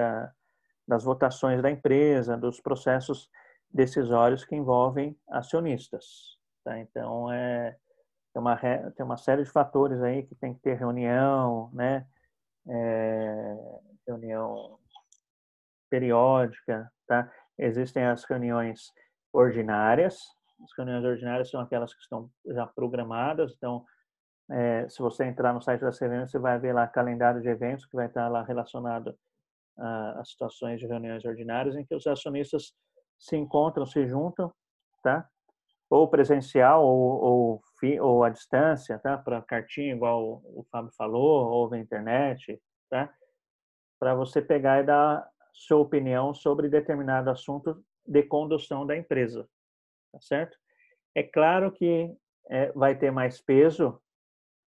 das votações da empresa, dos processos decisórios que envolvem acionistas. Tá? Então, tem uma série de fatores aí que tem que ter reunião, né? Reunião periódica, tá? Existem as reuniões ordinárias. As reuniões ordinárias são aquelas que estão já programadas. Então, se você entrar no site da CVM, você vai ver lá calendário de eventos que vai estar lá relacionado às situações de reuniões ordinárias em que os acionistas se encontram, se juntam, tá? Ou presencial ou à distância, tá? Para cartinha, igual o Fábio falou, ou via internet, tá? Para você pegar e dar sua opinião sobre determinado assunto de condução da empresa, tá certo? É claro que vai ter mais peso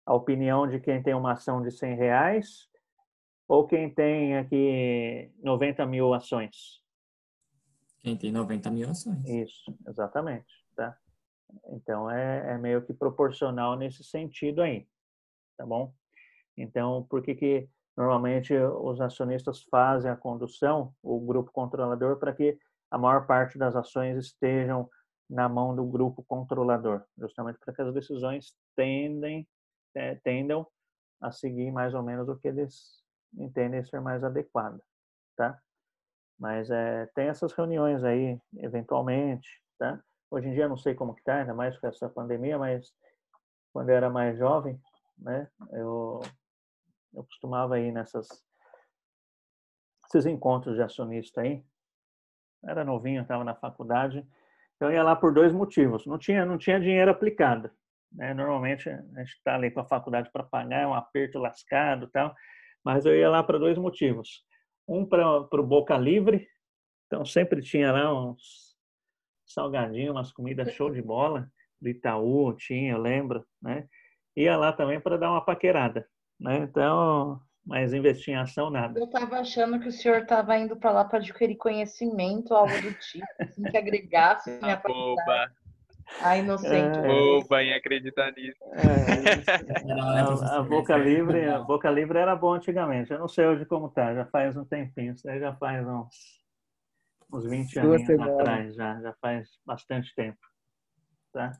a opinião de quem tem uma ação de R$100 ou quem tem aqui 90 mil ações. Quem tem 90 mil ações. Isso, exatamente, tá? Então, é meio que proporcional nesse sentido aí, tá bom? Então, por que normalmente os acionistas fazem a condução, o grupo controlador, para que a maior parte das ações estejam na mão do grupo controlador, justamente para que as decisões tendam a seguir mais ou menos o que eles entendem ser mais adequado, tá? Mas tem essas reuniões aí, eventualmente, tá? Hoje em dia não sei como que tá, ainda mais com essa pandemia, mas quando eu era mais jovem, né, eu costumava ir esses encontros de acionista aí. Era novinho, estava na faculdade. Eu ia lá por 2 motivos. Não tinha dinheiro aplicado, né? Normalmente a gente está ali com a faculdade para pagar, é um aperto lascado e tal. Mas eu ia lá para 2 motivos. Um para o Boca Livre. Então sempre tinha lá uns salgadinhos, umas comidas show de bola. Do Itaú tinha, eu lembro, né? Ia lá também para dar uma paquerada, né? Então, mas investir em ação, nada. Eu estava achando que o senhor estava indo para lá para adquirir conhecimento, algo do tipo, assim, que agregasse minha boba. A inocente. Boba em acreditar nisso. A Boca Livre era bom antigamente. Eu não sei hoje como tá, já faz um tempinho. Isso aí já faz uns 20 anos atrás, já faz bastante tempo. Tá?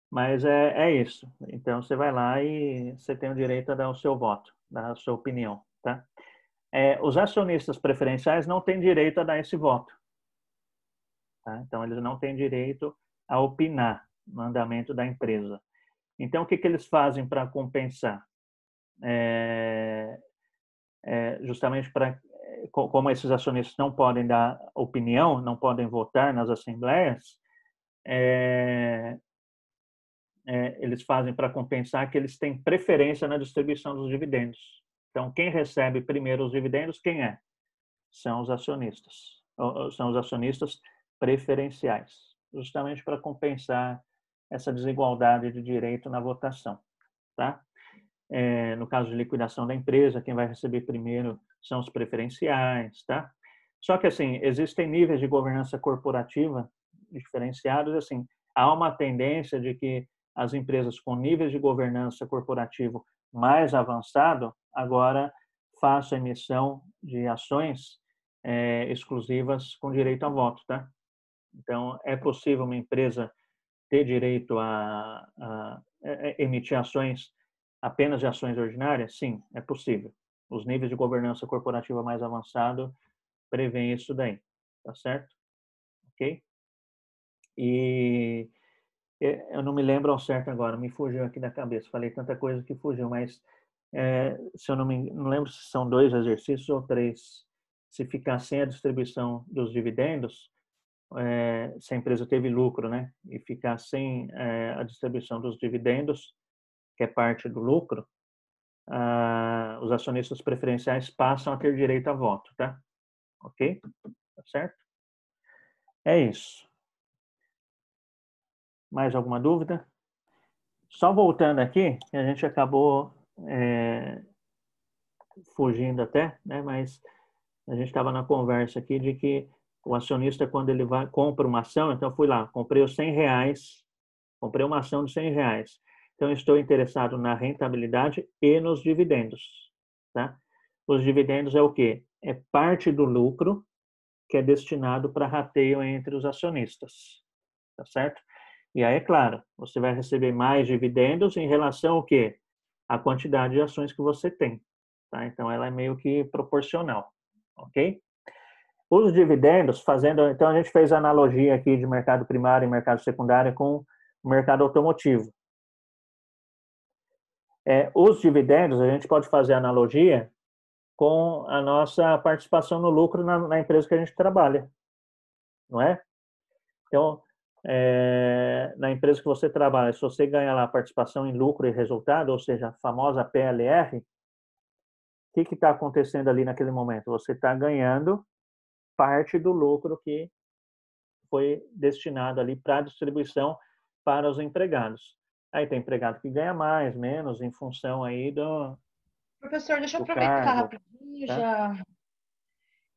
Mas é isso. Então, você vai lá e você tem o direito a dar o seu voto, dar a sua opinião. Tá? Os acionistas preferenciais não têm direito a dar esse voto. Tá? Então, eles não têm direito a opinar no andamento da empresa. Então, o que eles fazem para compensar? Justamente como esses acionistas não podem dar opinião, não podem votar nas assembleias, eles fazem para compensar que eles têm preferência na distribuição dos dividendos. Então, quem recebe primeiro os dividendos, quem é? São os acionistas. São os acionistas preferenciais, justamente para compensar essa desigualdade de direito na votação. Tá? No caso de liquidação da empresa, quem vai receber primeiro são os preferenciais. Tá? Só que, assim, existem níveis de governança corporativa diferenciados. Assim, há uma tendência de que as empresas com níveis de governança corporativo mais avançado agora façam emissão de ações exclusivas com direito a voto. Tá? Então, é possível uma empresa ter direito a emitir ações, apenas de ações ordinárias? Sim, é possível. Os níveis de governança corporativa mais avançado prevêem isso daí, tá certo? Ok? E eu não me lembro ao certo agora, me fugiu aqui da cabeça, falei tanta coisa que fugiu, mas se eu não lembro se são 2 exercícios ou 3. Se ficar sem a distribuição dos dividendos, se a empresa teve lucro, né, e ficar sem a distribuição dos dividendos, que é parte do lucro, os acionistas preferenciais passam a ter direito a voto, tá? Ok? Tá certo? É isso. Mais alguma dúvida? Só voltando aqui, a gente acabou fugindo até, né, mas a gente estava na conversa aqui de que o acionista, quando ele compra uma ação, então eu fui lá, comprei os R$100, comprei uma ação de R$100. Então, eu estou interessado na rentabilidade e nos dividendos. Tá? Os dividendos é o quê? é parte do lucro que é destinado para rateio entre os acionistas, tá certo? E aí, é claro, você vai receber mais dividendos em relação ao quê? A quantidade de ações que você tem, tá? Então, ela é meio que proporcional, ok? Os dividendos, então a gente fez a analogia aqui de mercado primário e mercado secundário com o mercado automotivo. Os dividendos, a gente pode fazer analogia com a nossa participação no lucro na empresa que a gente trabalha, não é? Então, na empresa que você trabalha, se você ganha lá participação em lucro e resultado, ou seja, a famosa PLR, o que está acontecendo ali naquele momento? Você está ganhando parte do lucro que foi destinado ali para a distribuição para os empregados. Aí tem empregado que ganha mais, menos, em função aí do... Professor, deixa eu do aproveitar cargo, rapidinho tá? já.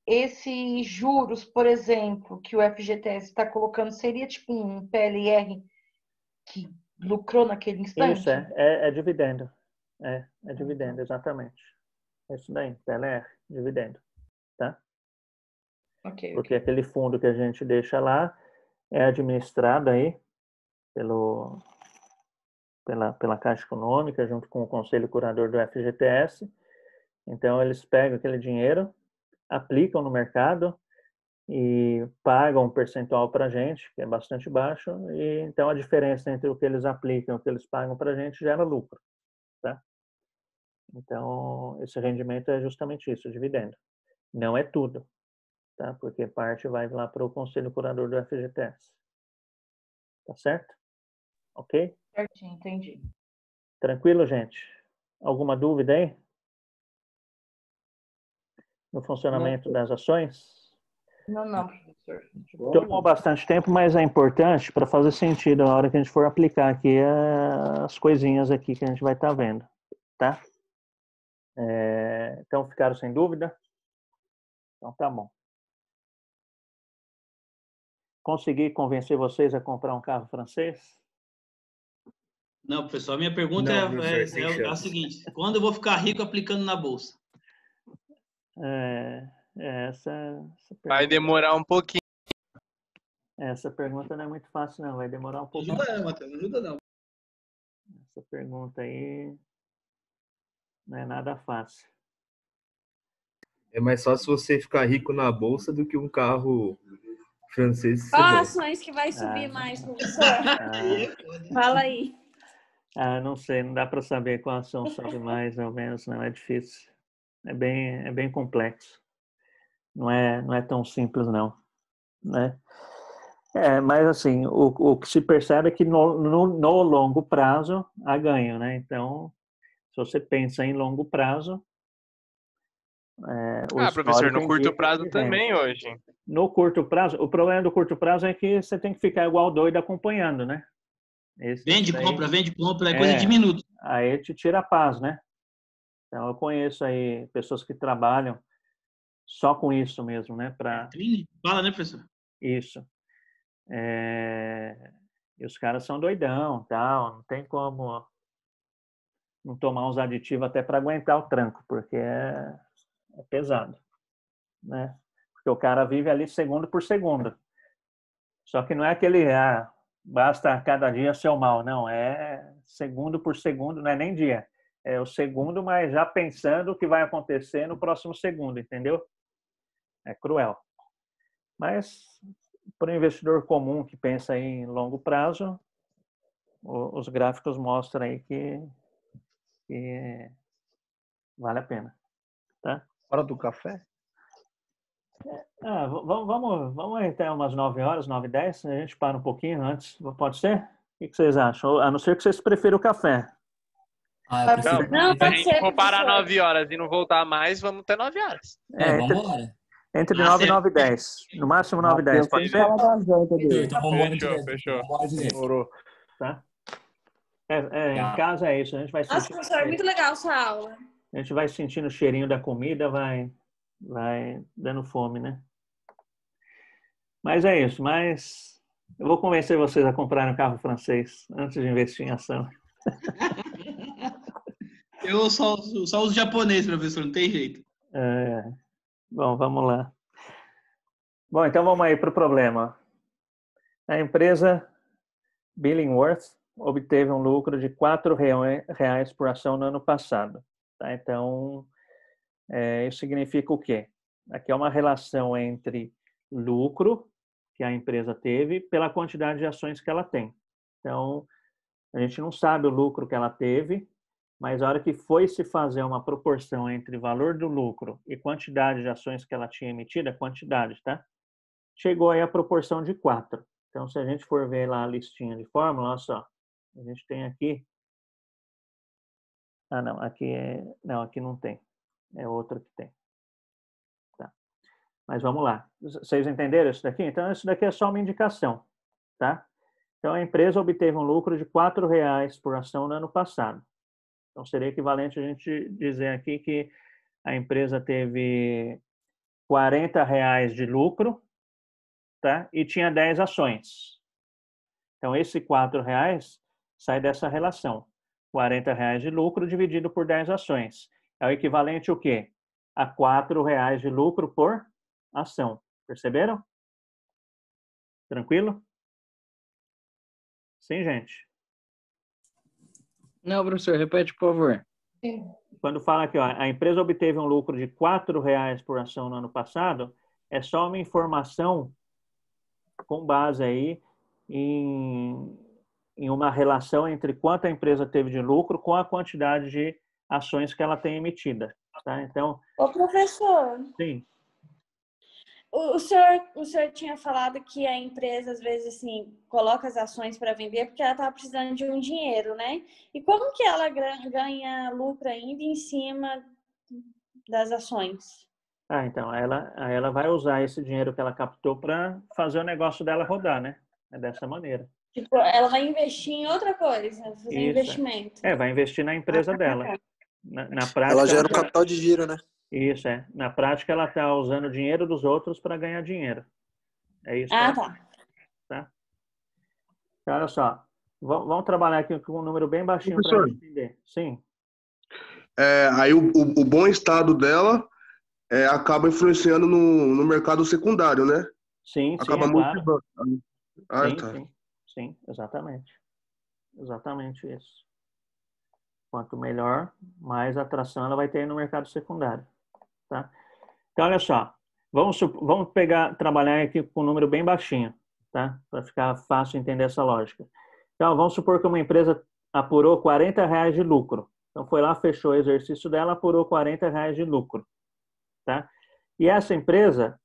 Esses juros, por exemplo, que o FGTS está colocando, seria tipo um PLR que lucrou naquele instante? Isso, é dividendo. É dividendo, exatamente. É isso daí, PLR, dividendo. Tá? Porque aquele fundo que a gente deixa lá é administrado aí pela Caixa Econômica, junto com o Conselho Curador do FGTS. Então, eles pegam aquele dinheiro, aplicam no mercado e pagam um percentual para a gente, que é bastante baixo, e então a diferença entre o que eles aplicam e o que eles pagam para a gente gera lucro, tá? Então, esse rendimento é justamente isso, dividendo. Não é tudo, tá? Porque parte vai lá para o Conselho Curador do FGTS. Tá certo? Ok? Certinho, entendi. Tranquilo, gente? Alguma dúvida aí? No funcionamento das ações? Não, professor. Tomou bastante tempo, mas é importante para fazer sentido na hora que a gente for aplicar aqui as coisinhas aqui que a gente vai estar vendo, tá? Então, ficaram sem dúvida? Então, tá bom. Consegui convencer vocês a comprar um carro francês? Não, pessoal, minha pergunta é a seguinte: quando eu vou ficar rico aplicando na bolsa? Essa vai demorar um pouquinho. Essa pergunta não é muito fácil, não. Vai demorar um pouquinho. Ajuda não, Matheus, não ajuda não. Essa pergunta aí não é nada fácil. É mais fácil você ficar rico na bolsa do que um carro francês. Qual ações que vai subir mais, professor? Fala aí. Não sei, não dá para saber qual ação sobe mais ou menos, não, é difícil. É bem complexo. Não é tão simples, não. Né? Mas assim, o que se percebe é que no longo prazo há ganho, né? Então, se você pensa em longo prazo... professor, no curto prazo também hoje. No curto prazo, o problema do curto prazo é que você tem que ficar igual doido acompanhando, né? Vende, compra, é coisa de minutos. Aí te tira a paz, né? Então, eu conheço aí pessoas que trabalham só com isso mesmo, né? Fala, né, professor? Isso. E os caras são doidão, tal, não tem como não tomar uns aditivos até para aguentar o tranco, porque é pesado, né? Porque o cara vive ali segundo por segundo. Só que não é aquele, basta cada dia ser o mal, não, é segundo por segundo, não é nem dia. É o segundo, mas já pensando o que vai acontecer no próximo segundo, entendeu? É cruel. Mas, para o investidor comum que pensa em longo prazo, os gráficos mostram aí que vale a pena. Tá? Hora do café? Vamos até umas 9h, 9h10, a gente para um pouquinho antes, pode ser? O que vocês acham? A não ser que vocês prefiram o café. Não, se a gente for parar 9h e não voltar mais, vamos até 9h. Vamos embora. Entre 9 e 9h10. No máximo 9h10, pode ser? Fechou. Demorou. Tá? Em casa é isso, a gente vai Nossa, professor, é muito legal essa aula. A gente vai sentindo o cheirinho da comida, vai dando fome, né? Mas é isso, eu vou convencer vocês a comprarem um carro francês antes de investir em ação. Eu só uso japonês, professor, não tem jeito. Bom, vamos lá. Bom, então vamos aí para o problema. A empresa Billingworth obteve um lucro de R$4 por ação no ano passado. Tá? Então, isso significa o quê? Aqui é uma relação entre lucro que a empresa teve pela quantidade de ações que ela tem. Então, a gente não sabe o lucro que ela teve, mas a hora que foi se fazer uma proporção entre valor do lucro e quantidade de ações que ela tinha emitida, quantidade, tá? Chegou aí a proporção de 4. Então, se a gente for ver lá a listinha de fórmula, olha só, a gente tem aqui... Ah, não, aqui não tem. É outra que tem. Tá. Mas vamos lá. Vocês entenderam isso daqui? Então, isso daqui é só uma indicação, tá? Então, a empresa obteve um lucro de R$4 por ação no ano passado. Então, seria equivalente a gente dizer aqui que a empresa teve R$40 de lucro, tá? E tinha 10 ações. Então, esse R$4 sai dessa relação. R$40 de lucro dividido por 10 ações. É o equivalente o quê? A R$4 de lucro por ação. Perceberam? Tranquilo? Sim, gente? Não, professor, repete, por favor. Quando fala aqui, ó, a empresa obteve um lucro de R$4 por ação no ano passado, é só uma informação com base aí em uma relação entre quanto a empresa teve de lucro com a quantidade de ações que ela tem emitida. Tá? Então, Ô, professor. Sim. O senhor tinha falado que a empresa, às vezes, assim, coloca as ações para vender porque ela estava precisando de um dinheiro, né? E como que ela ganha lucro ainda em cima das ações? Então, ela vai usar esse dinheiro que ela captou para fazer o negócio dela rodar, né? É dessa maneira. Tipo, ela vai investir em outra coisa, fazer Isso. investimento. Vai investir na empresa dela. Na prática, ela gera um capital de giro, né? Isso, Na prática, ela está usando o dinheiro dos outros para ganhar dinheiro. É isso. Tá. Então, olha só. Vamos trabalhar aqui com um número bem baixinho para entender. Sim. Aí o bom estado dela acaba influenciando no mercado secundário, né? Sim, acaba claro. Sim, exatamente. Exatamente isso. Quanto melhor, mais atração ela vai ter no mercado secundário. Tá? Então, olha só. Vamos trabalhar aqui com um número bem baixinho, tá? Para ficar fácil entender essa lógica. Então, vamos supor que uma empresa apurou R$40 de lucro. Então, foi lá, fechou o exercício dela, apurou R$40 de lucro. Tá? E essa empresa,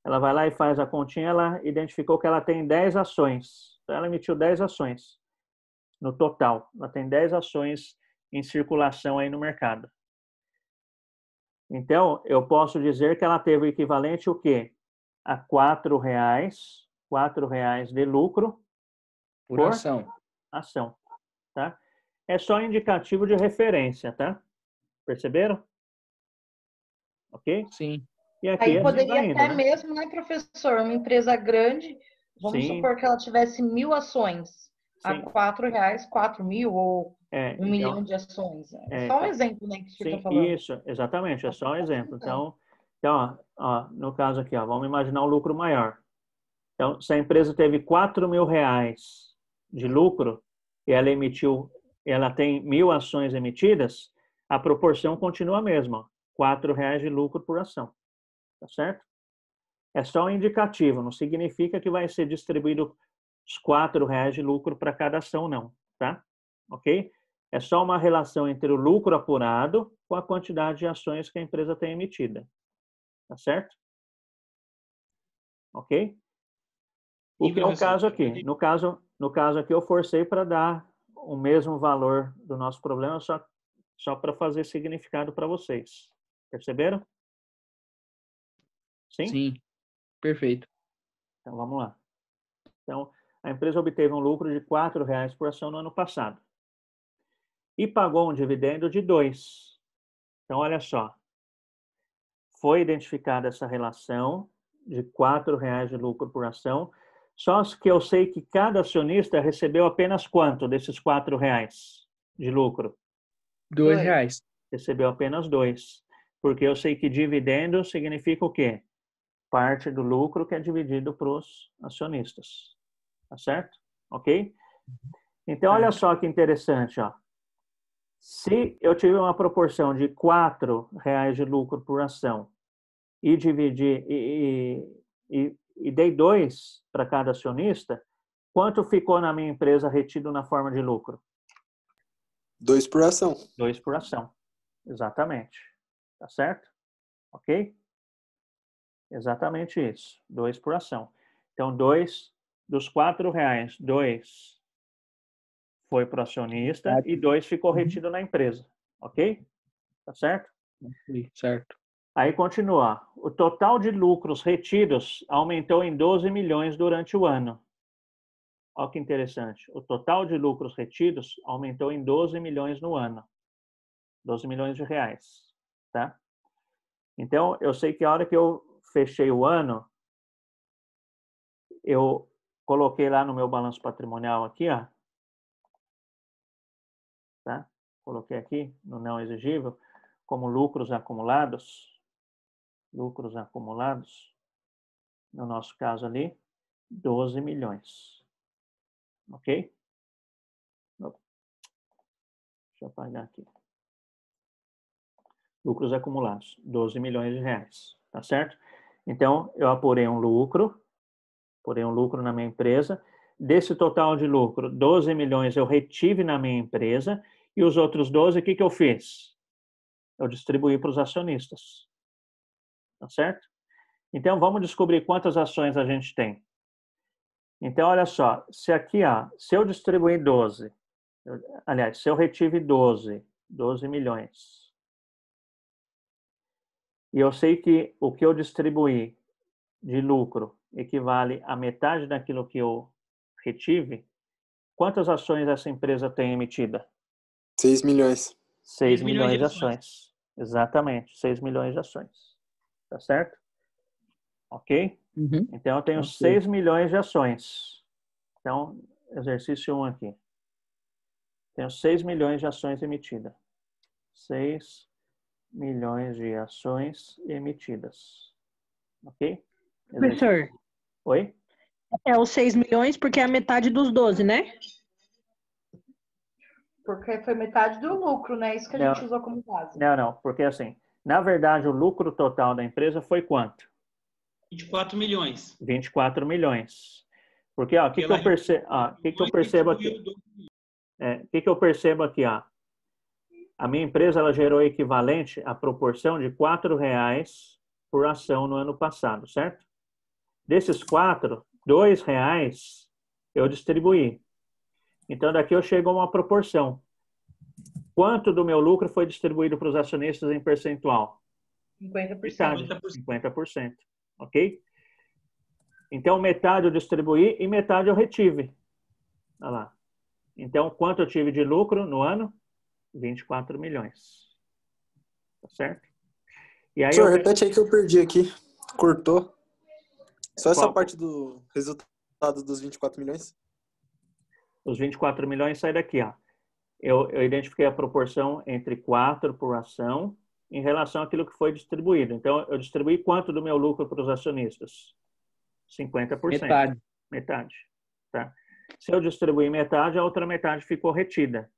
ela vai lá e faz a continha, ela identificou que ela tem 10 ações. Então, ela emitiu 10 ações no total. Ela tem 10 ações em circulação aí no mercado. Então, eu posso dizer que ela teve o equivalente o quê? A R$4 de lucro por ação. Tá? É só indicativo de referência, tá? Perceberam? Ok? Sim. E aqui aí poderia até mesmo, né, professor? Uma empresa grande, vamos supor que ela tivesse 1.000 ações. A R$4, 4.000 ou 1 milhão de ações. É só um exemplo, né, que você está falando. Isso, exatamente, é só um exemplo. Então ó, no caso aqui, ó, vamos imaginar um lucro maior. Então, se a empresa teve R$4.000 de lucro e ela tem 1.000 ações emitidas, a proporção continua a mesma, R$4 de lucro por ação. Tá certo? É só um indicativo, não significa que vai ser distribuído os R$4 de lucro para cada ação, não, tá? Ok? É só uma relação entre o lucro apurado com a quantidade de ações que a empresa tem emitida. Tá certo? Ok? O que é o caso aqui? No caso aqui, eu forcei para dar o mesmo valor do nosso problema, só para fazer significado para vocês. Perceberam? Sim? Sim. Perfeito. Então, vamos lá. Então, a empresa obteve um lucro de R$4 por ação no ano passado. E pagou um dividendo de 2. Então, olha só. Foi identificada essa relação de R$4 de lucro por ação, só que eu sei que cada acionista recebeu apenas quanto desses R$4 de lucro? R$2. Recebeu apenas 2. Porque eu sei que dividendo significa o quê? Parte do lucro que é dividido para os acionistas. Tá certo? Ok? Então, olha só que interessante, ó. Se eu tive uma proporção de R$ de lucro por ação e dividi e dei 2 para cada acionista, quanto ficou na minha empresa retido na forma de lucro? 2 por ação. 2 por ação. Exatamente. Tá certo? Ok? Exatamente isso. 2 por ação. Então, 2 dos R$ 2 foi para o acionista e 2 ficou retido na empresa. Ok? Tá certo? Certo. Aí continua. O total de lucros retidos aumentou em 12 milhões durante o ano. Olha que interessante. O total de lucros retidos aumentou em 12 milhões no ano. 12 milhões de reais. Tá? Então, eu sei que a hora que eu fechei o ano, eu coloquei lá no meu balanço patrimonial aqui, ó. Tá? Coloquei aqui no não exigível como lucros acumulados. Lucros acumulados, no nosso caso ali, 12 milhões. Ok? Deixa eu apagar aqui. Lucros acumulados, 12 milhões de reais. Tá certo? Então, eu apurei um lucro na minha empresa. Desse total de lucro, 12 milhões eu retive na minha empresa e os outros 12, o que eu fiz? Eu distribuí para os acionistas. Tá certo? Então, vamos descobrir quantas ações a gente tem. Então, olha só, se aqui, ó, se eu distribuir 12, aliás, se eu retive 12 milhões, e eu sei que o que eu distribuí de lucro equivale a metade daquilo que eu retive, quantas ações essa empresa tem emitida? 6 milhões. 6 milhões de ações. Exatamente, 6 milhões de ações. Tá certo? Ok? Uhum. Então, eu tenho 6 milhões de ações. Então, exercício 1 aqui. Tenho 6 milhões de ações emitidas. 6 milhões de ações emitidas. Ok? Professor. Oi? É os 6 milhões porque é a metade dos 12, né? Porque foi metade do lucro, né? Isso que a gente usou como base. Não. Porque assim, na verdade, o lucro total da empresa foi quanto? 24 milhões. 24 milhões. Porque, ó, o que eu percebo aqui? O que eu percebo aqui, ó? A minha empresa, ela gerou equivalente à proporção de R$ por ação no ano passado, certo? Desses 4, R$ eu distribuí. Então, daqui eu chego a uma proporção. Quanto do meu lucro foi distribuído para os acionistas em percentual? 50%. 50%. Ok? Então, metade eu distribuí e metade eu retive. Olha lá. Então, quanto eu tive de lucro no ano? 24 milhões. Tá certo? E aí Senhor, repete aí que eu perdi aqui. Cortou. Só essa Qual? parte do resultado dos 24 milhões? Os 24 milhões saem daqui, ó. Eu identifiquei a proporção entre 4 por ação em relação àquilo que foi distribuído. Então, eu distribuí quanto do meu lucro para os acionistas? 50%. Metade. Tá? Se eu distribuir metade, a outra metade ficou retida.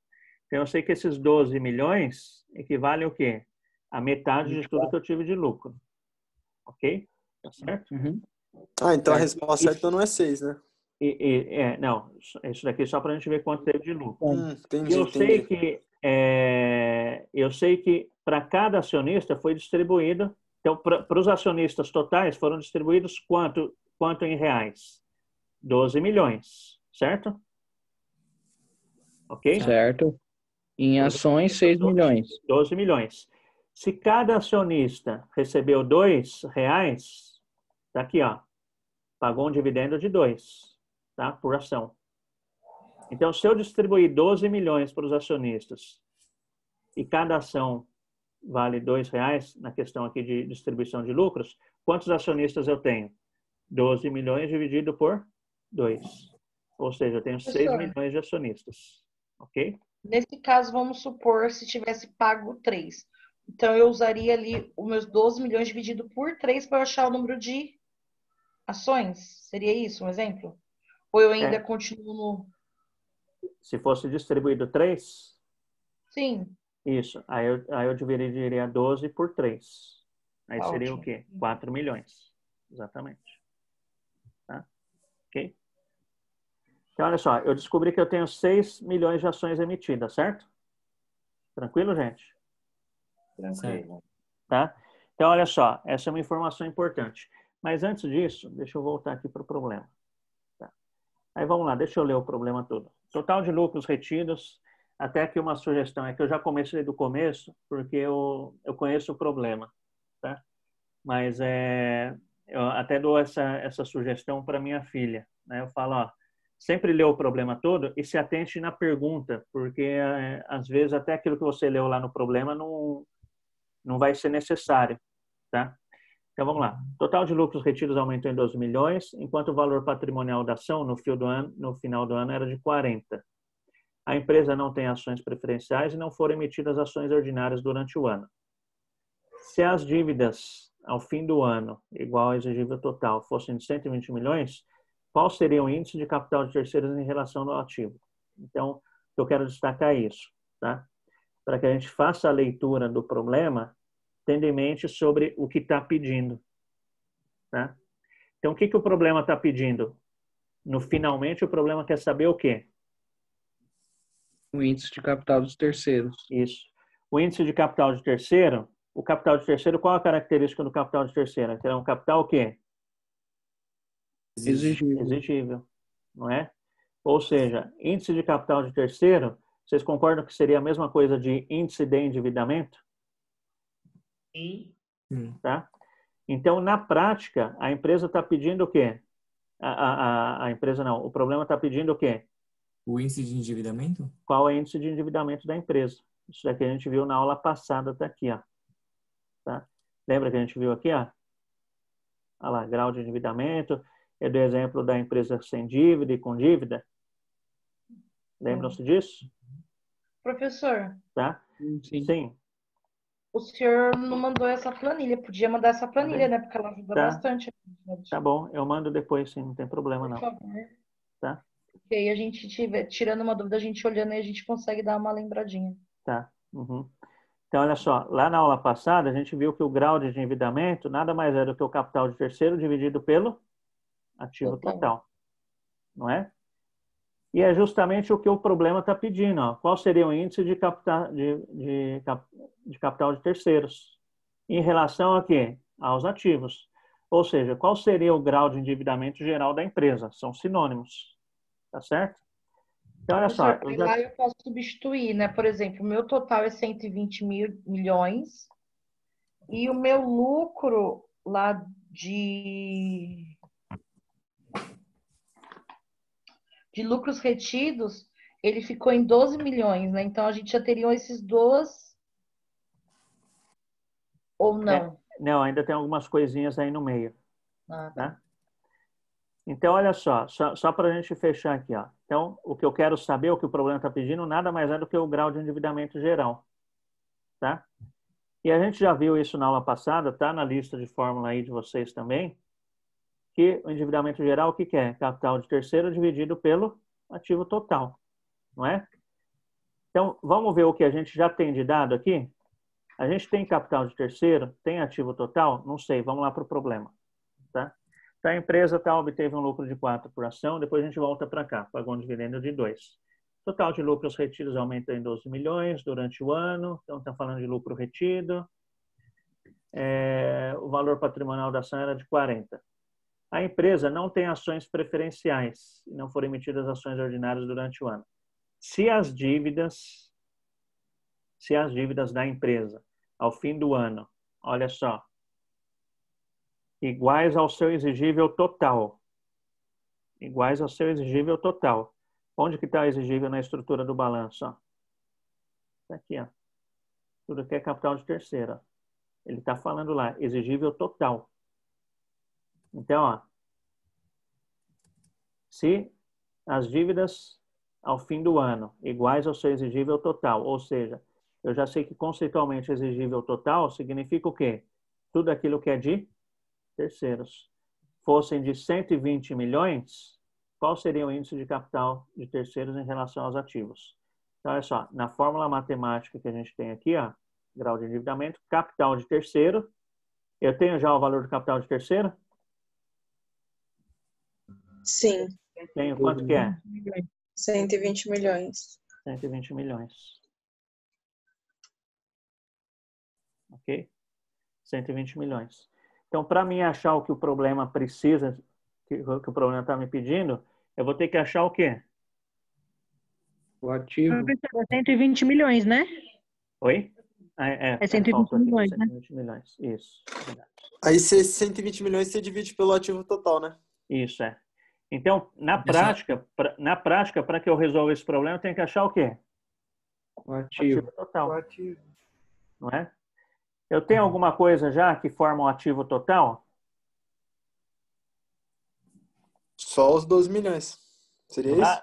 Então, eu sei que esses 12 milhões equivalem ao quê? A metade de tudo que eu tive de lucro. Ok? Tá certo? Uhum. Ah, então a resposta certa não é 6, né? Não, isso daqui é só para a gente ver quanto teve de lucro. Entendi, Eu sei que para cada acionista foi distribuído, então para os acionistas totais foram distribuídos quanto em reais? 12 milhões, certo? Ok? Certo. Em ações, 6 milhões. 12 milhões. Se cada acionista recebeu R$ 2, tá aqui, ó, pagou um dividendo de 2. Tá? Por ação. Então, se eu distribuir 12 milhões para os acionistas e cada ação vale R$ 2 na questão aqui de distribuição de lucros, quantos acionistas eu tenho? 12 milhões dividido por 2. Ou seja, eu tenho 6 milhões de acionistas. Ok? Nesse caso, vamos supor se tivesse pago 3. Então, eu usaria ali os meus 12 milhões dividido por 3 para eu achar o número de ações. Seria isso um exemplo? Ou eu ainda continuo no... Se fosse distribuído 3? Sim. Isso. Aí eu dividiria 12 por 3. Aí seria o quê? 4 milhões. Exatamente. Tá? Ok? Então, olha só. Eu descobri que eu tenho 6 milhões de ações emitidas, certo? Tranquilo, gente? Tranquilo. Tá? Então, olha só. Essa é uma informação importante. Mas antes disso, deixa eu voltar aqui para o problema. Tá? Aí vamos lá. Deixa eu ler o problema todo. Total de lucros retidos. Até aqui uma sugestão. É que eu já comecei do começo, porque eu conheço o problema. Tá? Mas eu até dou essa sugestão para minha filha. Né? Eu falo, ó, sempre lê o problema todo e se atente na pergunta, porque às vezes até aquilo que você leu lá no problema não vai ser necessário. Tá? Então vamos lá. Total de lucros retidos aumentou em 12 milhões, enquanto o valor patrimonial da ação no final do ano era de 40. A empresa não tem ações preferenciais e não foram emitidas ações ordinárias durante o ano. Se as dívidas ao fim do ano, igual ao exigível total, fossem de 120 milhões, qual seria o índice de capital de terceiros em relação ao ativo? Então, eu quero destacar isso, tá? Para que a gente faça a leitura do problema, tendo em mente sobre o que está pedindo, tá? Então, o que o problema está pedindo? Finalmente, o problema quer saber o quê? O índice de capital dos terceiros. Isso. O índice de capital de terceiro, o capital de terceiro, qual a característica do capital de terceiro? É um capital o quê? Exigível, não é? Ou seja, índice de capital de terceiro, vocês concordam que seria a mesma coisa de índice de endividamento? Sim. Tá? Então, na prática, a empresa está pedindo o quê? A empresa não, o problema está pedindo o quê? O índice de endividamento? Qual é o índice de endividamento da empresa? Isso daqui a gente viu na aula passada, tá aqui, ó. Tá? Lembra que a gente viu aqui, ó? Olha lá, grau de endividamento. É do exemplo da empresa sem dívida e com dívida. Lembram-se disso? Professor. Tá? Sim. O senhor não mandou essa planilha. Podia mandar essa planilha, né? Porque ela ajuda bastante. Tá bom, eu mando depois, sim, não tem problema não. Por favor. Tá? Porque aí a gente tirando uma dúvida, a gente olhando e a gente consegue dar uma lembradinha. Tá. Uhum. Então, olha só, lá na aula passada, a gente viu que o grau de endividamento nada mais é do que o capital de terceiro dividido pelo ativo total. Não é? E é justamente o que o problema está pedindo. Ó. Qual seria o índice de capital de terceiros? Em relação a quê? Aos ativos. Ou seja, qual seria o grau de endividamento geral da empresa? São sinônimos. Tá certo? Então, olha só. Lá eu posso substituir, né? Por exemplo, o meu total é 120 milhões e o meu lucro lá de lucros retidos, ele ficou em 12 milhões, né? Então, a gente já teria esses dois ou não? Não, ainda tem algumas coisinhas aí no meio. Tá? Então, olha só para a gente fechar aqui. Ó. Então, o que eu quero saber, o que o problema está pedindo, nada mais é do que o grau de endividamento geral. Tá? E a gente já viu isso na aula passada, tá na lista de fórmula aí de vocês também, que o endividamento geral, o que é? Capital de terceiro dividido pelo ativo total, não é? Então, vamos ver o que a gente já tem de dado aqui? A gente tem capital de terceiro, tem ativo total? Não sei, vamos lá para o problema, tá? Então, a empresa obteve um lucro de 4 por ação, depois a gente volta para cá, pagou um dividendo de 2. Total de lucros retidos aumenta em 12 milhões durante o ano, então está falando de lucro retido. O valor patrimonial da ação era de 40. A empresa não tem ações preferenciais e não foram emitidas ações ordinárias durante o ano. Se as dívidas da empresa ao fim do ano, olha só, iguais ao seu exigível total. Iguais ao seu exigível total. Onde que está exigível na estrutura do balanço? Está aqui, ó. Tudo que é capital de terceiro. Ó. Ele está falando lá, exigível total. Então, ó, se as dívidas ao fim do ano iguais ao seu exigível total, ou seja, eu já sei que conceitualmente exigível total significa o quê? Tudo aquilo que é de terceiros. Fossem de 120 milhões, qual seria o índice de capital de terceiros em relação aos ativos? Então, olha só, na fórmula matemática que a gente tem aqui, ó, grau de endividamento, capital de terceiro, eu tenho já o valor do capital de terceiro? Sim. Tenho. Quanto que é? 120 milhões. 120 milhões. Ok? 120 milhões. Então, para mim achar o que o problema precisa, que o problema está me pedindo, eu vou ter que achar o quê? O ativo. 120 milhões, né? Oi? É 120 milhões, né? 120 milhões, isso. Verdade. Aí, 120 milhões você divide pelo ativo total, né? Isso, é. Então, na prática, para que eu resolva esse problema, eu tenho que achar o quê? O ativo total. O ativo. Não é? Eu tenho alguma coisa já que forma um ativo total? Só os 12 milhões. Seria isso?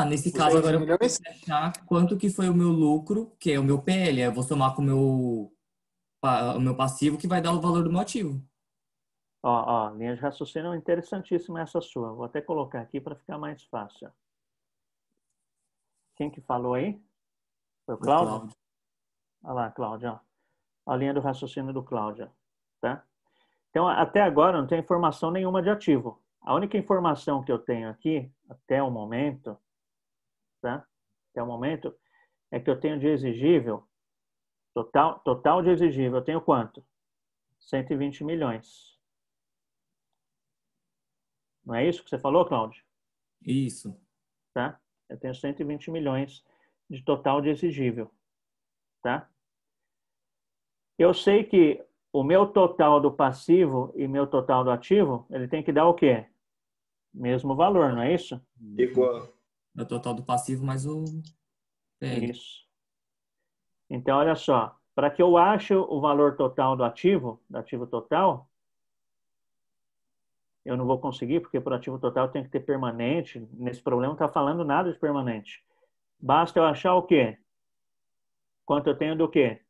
Nesse caso agora eu vou achar quanto que foi o meu lucro, que é o meu PL. Eu vou somar com o meu passivo, que vai dar o valor do meu ativo. Linha de raciocínio interessantíssima essa sua. Vou até colocar aqui para ficar mais fácil. Quem que falou aí? Foi o Cláudio? Olha lá, Cláudio. Ó. A linha do raciocínio do Cláudio. Tá? Então, até agora não tem informação nenhuma de ativo. A única informação que eu tenho aqui, até o momento, tá? Até o momento, é que eu tenho de exigível, total de exigível, eu tenho quanto? 120 milhões. Não é isso que você falou, Cláudio? Isso. Tá? Eu tenho 120 milhões de total de exigível. Tá? Eu sei que o meu total do passivo e meu total do ativo, ele tem que dar o quê? Mesmo valor, não é isso? Igual. É o total do passivo mais o PL. Isso. Então, olha só. Para que eu ache o valor total do ativo total, eu não vou conseguir, porque para o ativo total tem que ter permanente. Nesse problema não está falando nada de permanente. Basta eu achar o quê? Quanto eu tenho do quê?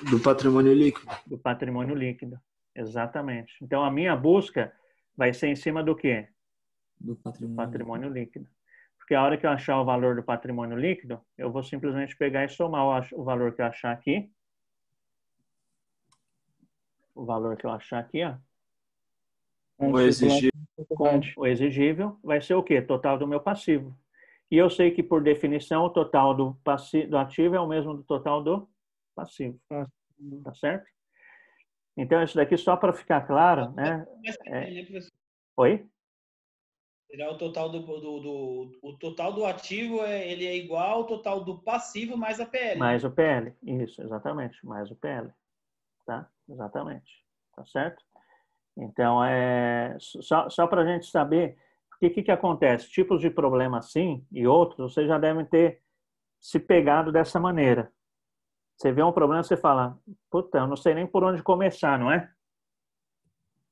Do patrimônio líquido. Do patrimônio líquido. Exatamente. Então, a minha busca vai ser em cima do quê? Do patrimônio líquido. Porque a hora que eu achar o valor do patrimônio líquido, eu vou simplesmente pegar e somar o valor que eu achar aqui. O valor que eu achar aqui, ó. O exigível. Com o exigível vai ser o quê? Total do meu passivo. E eu sei que, por definição, o total do ativo é o mesmo do total do passivo. Tá certo? Então, isso daqui só para ficar claro, né? Oi? O total o total do ativo ele é igual ao total do passivo mais a PL. Mais o PL, isso, exatamente, mais o PL, tá? Exatamente, tá certo? Então, só para a gente saber o que acontece, tipos de problema assim e outros, vocês já devem ter se pegado dessa maneira. Você vê um problema, você fala, puta, eu não sei nem por onde começar, não é?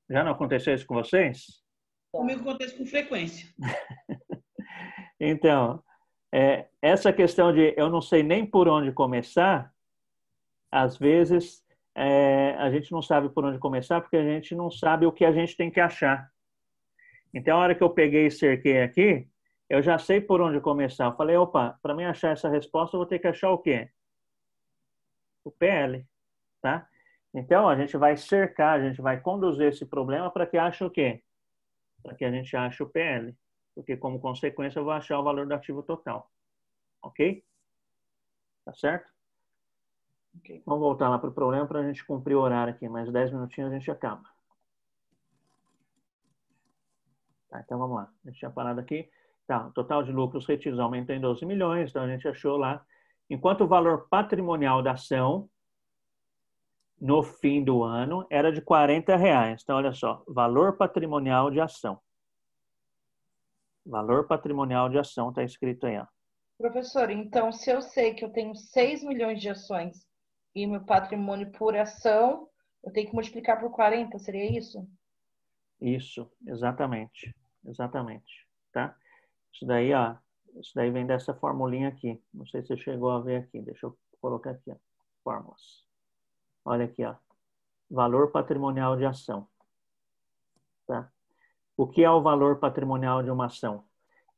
Já não aconteceu isso com vocês? Comigo acontece com frequência. Então, essa questão de eu não sei nem por onde começar, às vezes a gente não sabe por onde começar porque a gente não sabe o que a gente tem que achar. Então, a hora que eu peguei e cerquei aqui, eu já sei por onde começar. Eu falei, opa, para mim achar essa resposta, eu vou ter que achar o quê? O PL, tá? Então, a gente vai cercar, a gente vai conduzir esse problema para que ache o quê? Para que a gente ache o PL. Porque, como consequência, eu vou achar o valor do ativo total. Ok? Tá certo? Okay. Vamos voltar lá para o problema para a gente cumprir o horário aqui. Mais 10 minutinhos a gente acaba. Tá, então, vamos lá. A gente tinha parado aqui. Tá, o total de lucros retidos aumentou em 12 milhões. Então, a gente achou lá. Enquanto o valor patrimonial da ação no fim do ano era de R$40. Então, olha só. Valor patrimonial de ação. Valor patrimonial de ação está escrito aí, ó. Professor, então, se eu sei que eu tenho 6 milhões de ações e meu patrimônio por ação, eu tenho que multiplicar por 40, seria isso? Isso, exatamente. Exatamente, tá? Isso daí, ó, isso daí vem dessa formulinha aqui. Não sei se você chegou a ver aqui. Deixa eu Vou colocar aqui, ó, fórmulas. Olha aqui, ó. Valor patrimonial de ação. Tá? O que é o valor patrimonial de uma ação?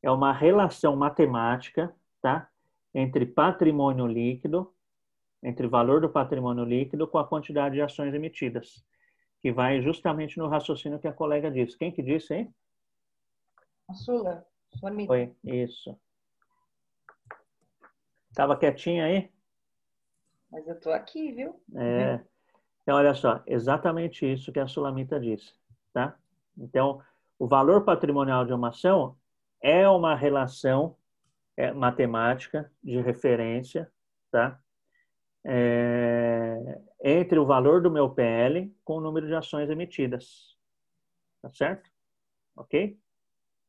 É uma relação matemática, tá? Entre patrimônio líquido, entre o valor do patrimônio líquido com a quantidade de ações emitidas, que vai justamente no raciocínio que a colega disse. Quem que disse, hein? A Sula. Sulamita. Foi, isso. Estava quietinha aí? Mas eu tô aqui, viu? É. Então, olha só, exatamente isso que a Sulamita disse, tá? Então, o valor patrimonial de uma ação é uma relação matemática de referência, tá? Entre o valor do meu PL com o número de ações emitidas. Tá certo? Ok?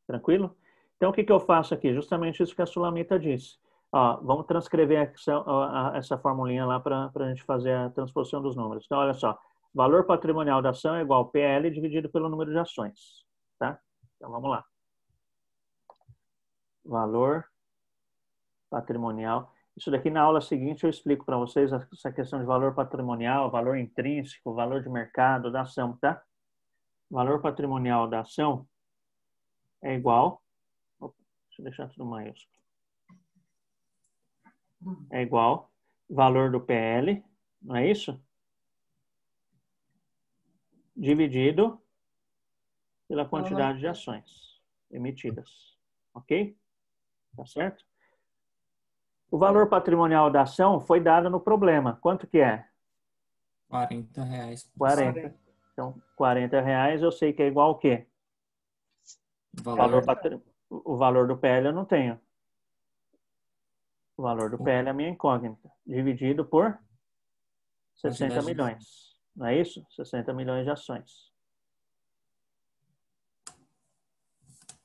Tranquilo? Então, o que eu faço aqui? Justamente isso que a Sulamita disse. Ó, vamos transcrever essa formulinha lá para a gente fazer a transposição dos números. Então, olha só. Valor patrimonial da ação é igual a PL dividido pelo número de ações. Tá? Então, vamos lá. Valor patrimonial. Isso daqui na aula seguinte eu explico para vocês essa questão de valor patrimonial, valor intrínseco, valor de mercado da ação, tá? Valor patrimonial da ação é igual... Opa, deixa eu deixar tudo maiúsculo. É igual valor do PL, não é isso? Dividido pela quantidade de ações emitidas. Ok? Tá certo? O valor patrimonial da ação foi dado no problema. Quanto que é? R$40. 40. Então, R$40 eu sei que é igual ao quê? O valor do PL eu não tenho. O valor do PL é a minha incógnita. Dividido por 60 milhões. Não é isso? 60 milhões de ações.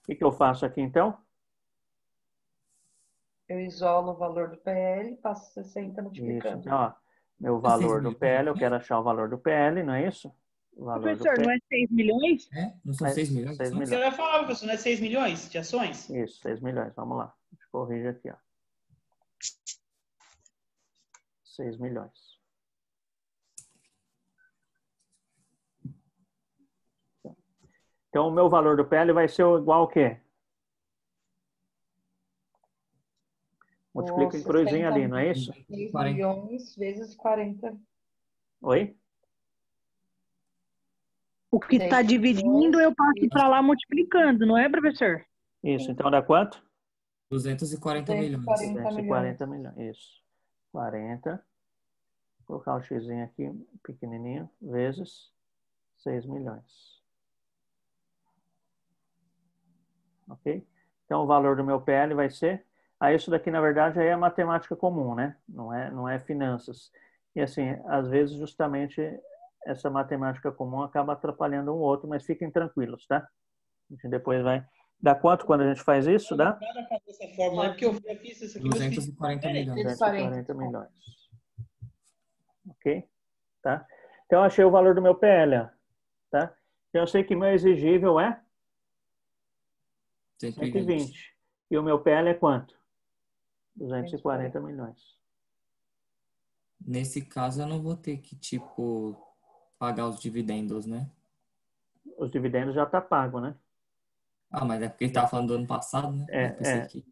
O que eu faço aqui, então? Eu isolo o valor do PL, passo 60 multiplicando. Isso. Então, ó, meu valor do PL, eu quero achar o valor do PL, não é isso? O valor professor, não é 6 milhões? Não são 6 milhões? 6 milhões. Você vai falar, professor, não é 6 milhões de ações? Isso, 6 milhões. Vamos lá. A gente corrige aqui, ó. 6 milhões. Então, o meu valor do PL vai ser igual ao quê? Multiplica em cruzinho ali, não é isso? 6 milhões vezes 40. Oi? O que está dividindo, eu passo para lá multiplicando, não é, professor? Isso, então dá quanto? 240 milhões. 240 milhões, isso. 40. Vou colocar o xzinho aqui, pequenininho, vezes 6 milhões. Ok? Então, o valor do meu PL vai ser... isso daqui, na verdade, aí é matemática comum, né? Não é finanças. E, assim, às vezes, justamente, essa matemática comum acaba atrapalhando um outro, mas fiquem tranquilos, tá? A gente depois vai... Dá quanto quando a gente faz isso? Dá? Essa fórmula, porque eu já fiz isso aqui. 240 milhões. 240 milhões. Ok? Tá? Então, eu achei o valor do meu PL, ó, tá? Então, eu sei que meu exigível é 120. E o meu PL é quanto? 240 milhões. Nesse caso, eu não vou ter que, tipo, pagar os dividendos, né? Os dividendos já tá pago, né? Mas é porque ele estava falando do ano passado, né?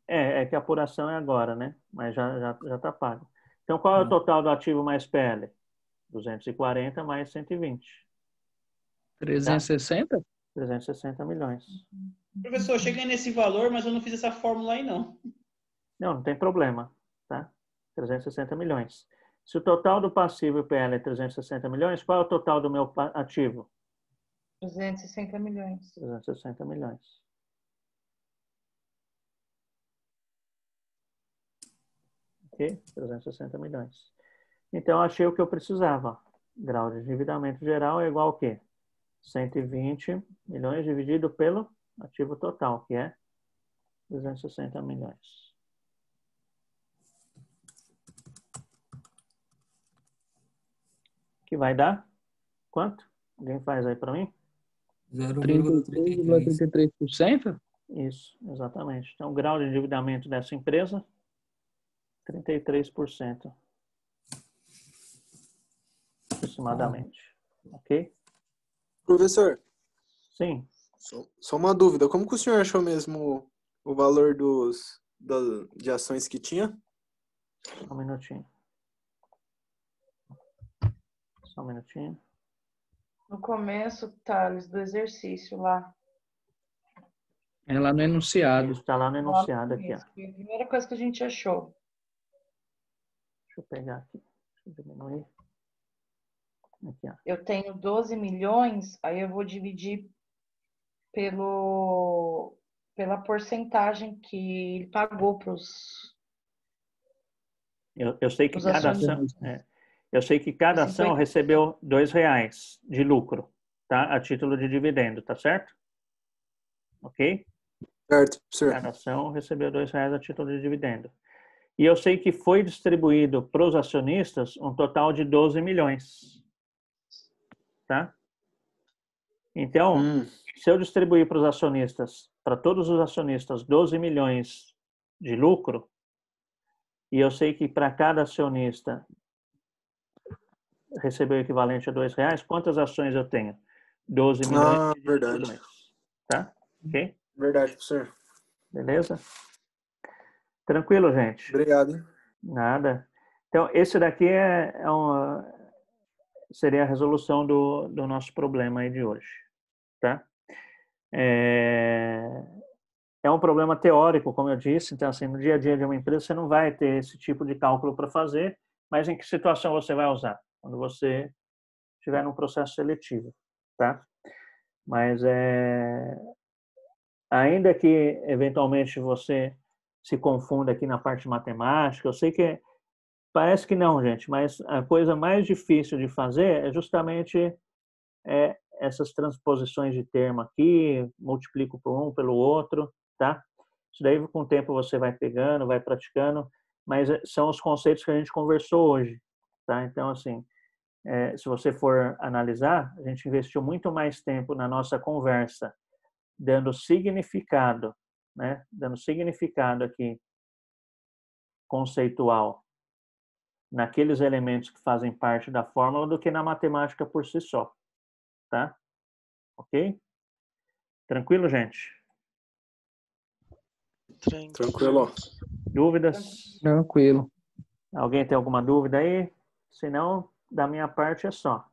É que a apuração é agora, né? Mas já tá pago. Então, qual é o total do ativo mais PL? 240 mais 120. 360? 360 milhões. Professor, eu cheguei nesse valor, mas eu não fiz essa fórmula aí, não. Não tem problema, tá? 360 milhões. Se o total do passivo e PL é 360 milhões, qual é o total do meu ativo? 260 milhões. 360 milhões. Ok? 360 milhões. Então, achei o que eu precisava. Grau de endividamento geral é igual ao quê? 120 milhões dividido pelo ativo total, que é 260 milhões. Que vai dar? Quanto? Alguém faz aí para mim? 33,33%? Isso, exatamente. Então, o grau de endividamento dessa empresa, 33%. aproximadamente. Ok? Professor? Sim. Só uma dúvida. Como que o senhor achou mesmo o valor de ações que tinha? Só um minutinho. Só um minutinho. No começo, Thales, do exercício lá. É lá no enunciado. Está lá no enunciado aqui, ó. Foi a primeira coisa que a gente achou. Deixa eu pegar aqui. Deixa eu diminuir. Aqui, ó. Eu tenho 12 milhões, aí eu vou dividir pela porcentagem que ele pagou para os eu sei que cada ação, eu sei que cada ação recebeu R$2 de lucro, tá? A título de dividendo, tá certo? Ok? Certo, senhor. Cada ação recebeu R$2 a título de dividendo. E eu sei que foi distribuído para os acionistas um total de 12 milhões. Tá? Então, se eu distribuir para os acionistas, para todos os acionistas, 12 milhões de lucro, e eu sei que para cada acionista recebeu o equivalente a R$2, quantas ações eu tenho? 12 milhões. Ah, verdade. 2. Tá? Ok? Verdade, professor. Beleza? Tranquilo, gente? Obrigado. Nada. Então, esse daqui seria a resolução do nosso problema aí de hoje. Tá? É um problema teórico, como eu disse. Então, assim, no dia a dia de uma empresa, você não vai ter esse tipo de cálculo para fazer, mas em que situação você vai usar? Quando você estiver num processo seletivo. Tá? Mas, ainda que, eventualmente, você se confunda aqui na parte matemática, eu sei que parece que não, gente, mas a coisa mais difícil de fazer é justamente essas transposições de termo aqui, multiplico por um, pelo outro, tá? Isso daí, com o tempo, você vai pegando, vai praticando, mas são os conceitos que a gente conversou hoje, tá? Então, assim, se você for analisar, a gente investiu muito mais tempo na nossa conversa, dando significado, né? Dando significado aqui, conceitual, naqueles elementos que fazem parte da fórmula do que na matemática por si só, tá? Ok? Tranquilo, gente? Tranquilo. Dúvidas? Tranquilo. Alguém tem alguma dúvida aí? Se não, da minha parte é só.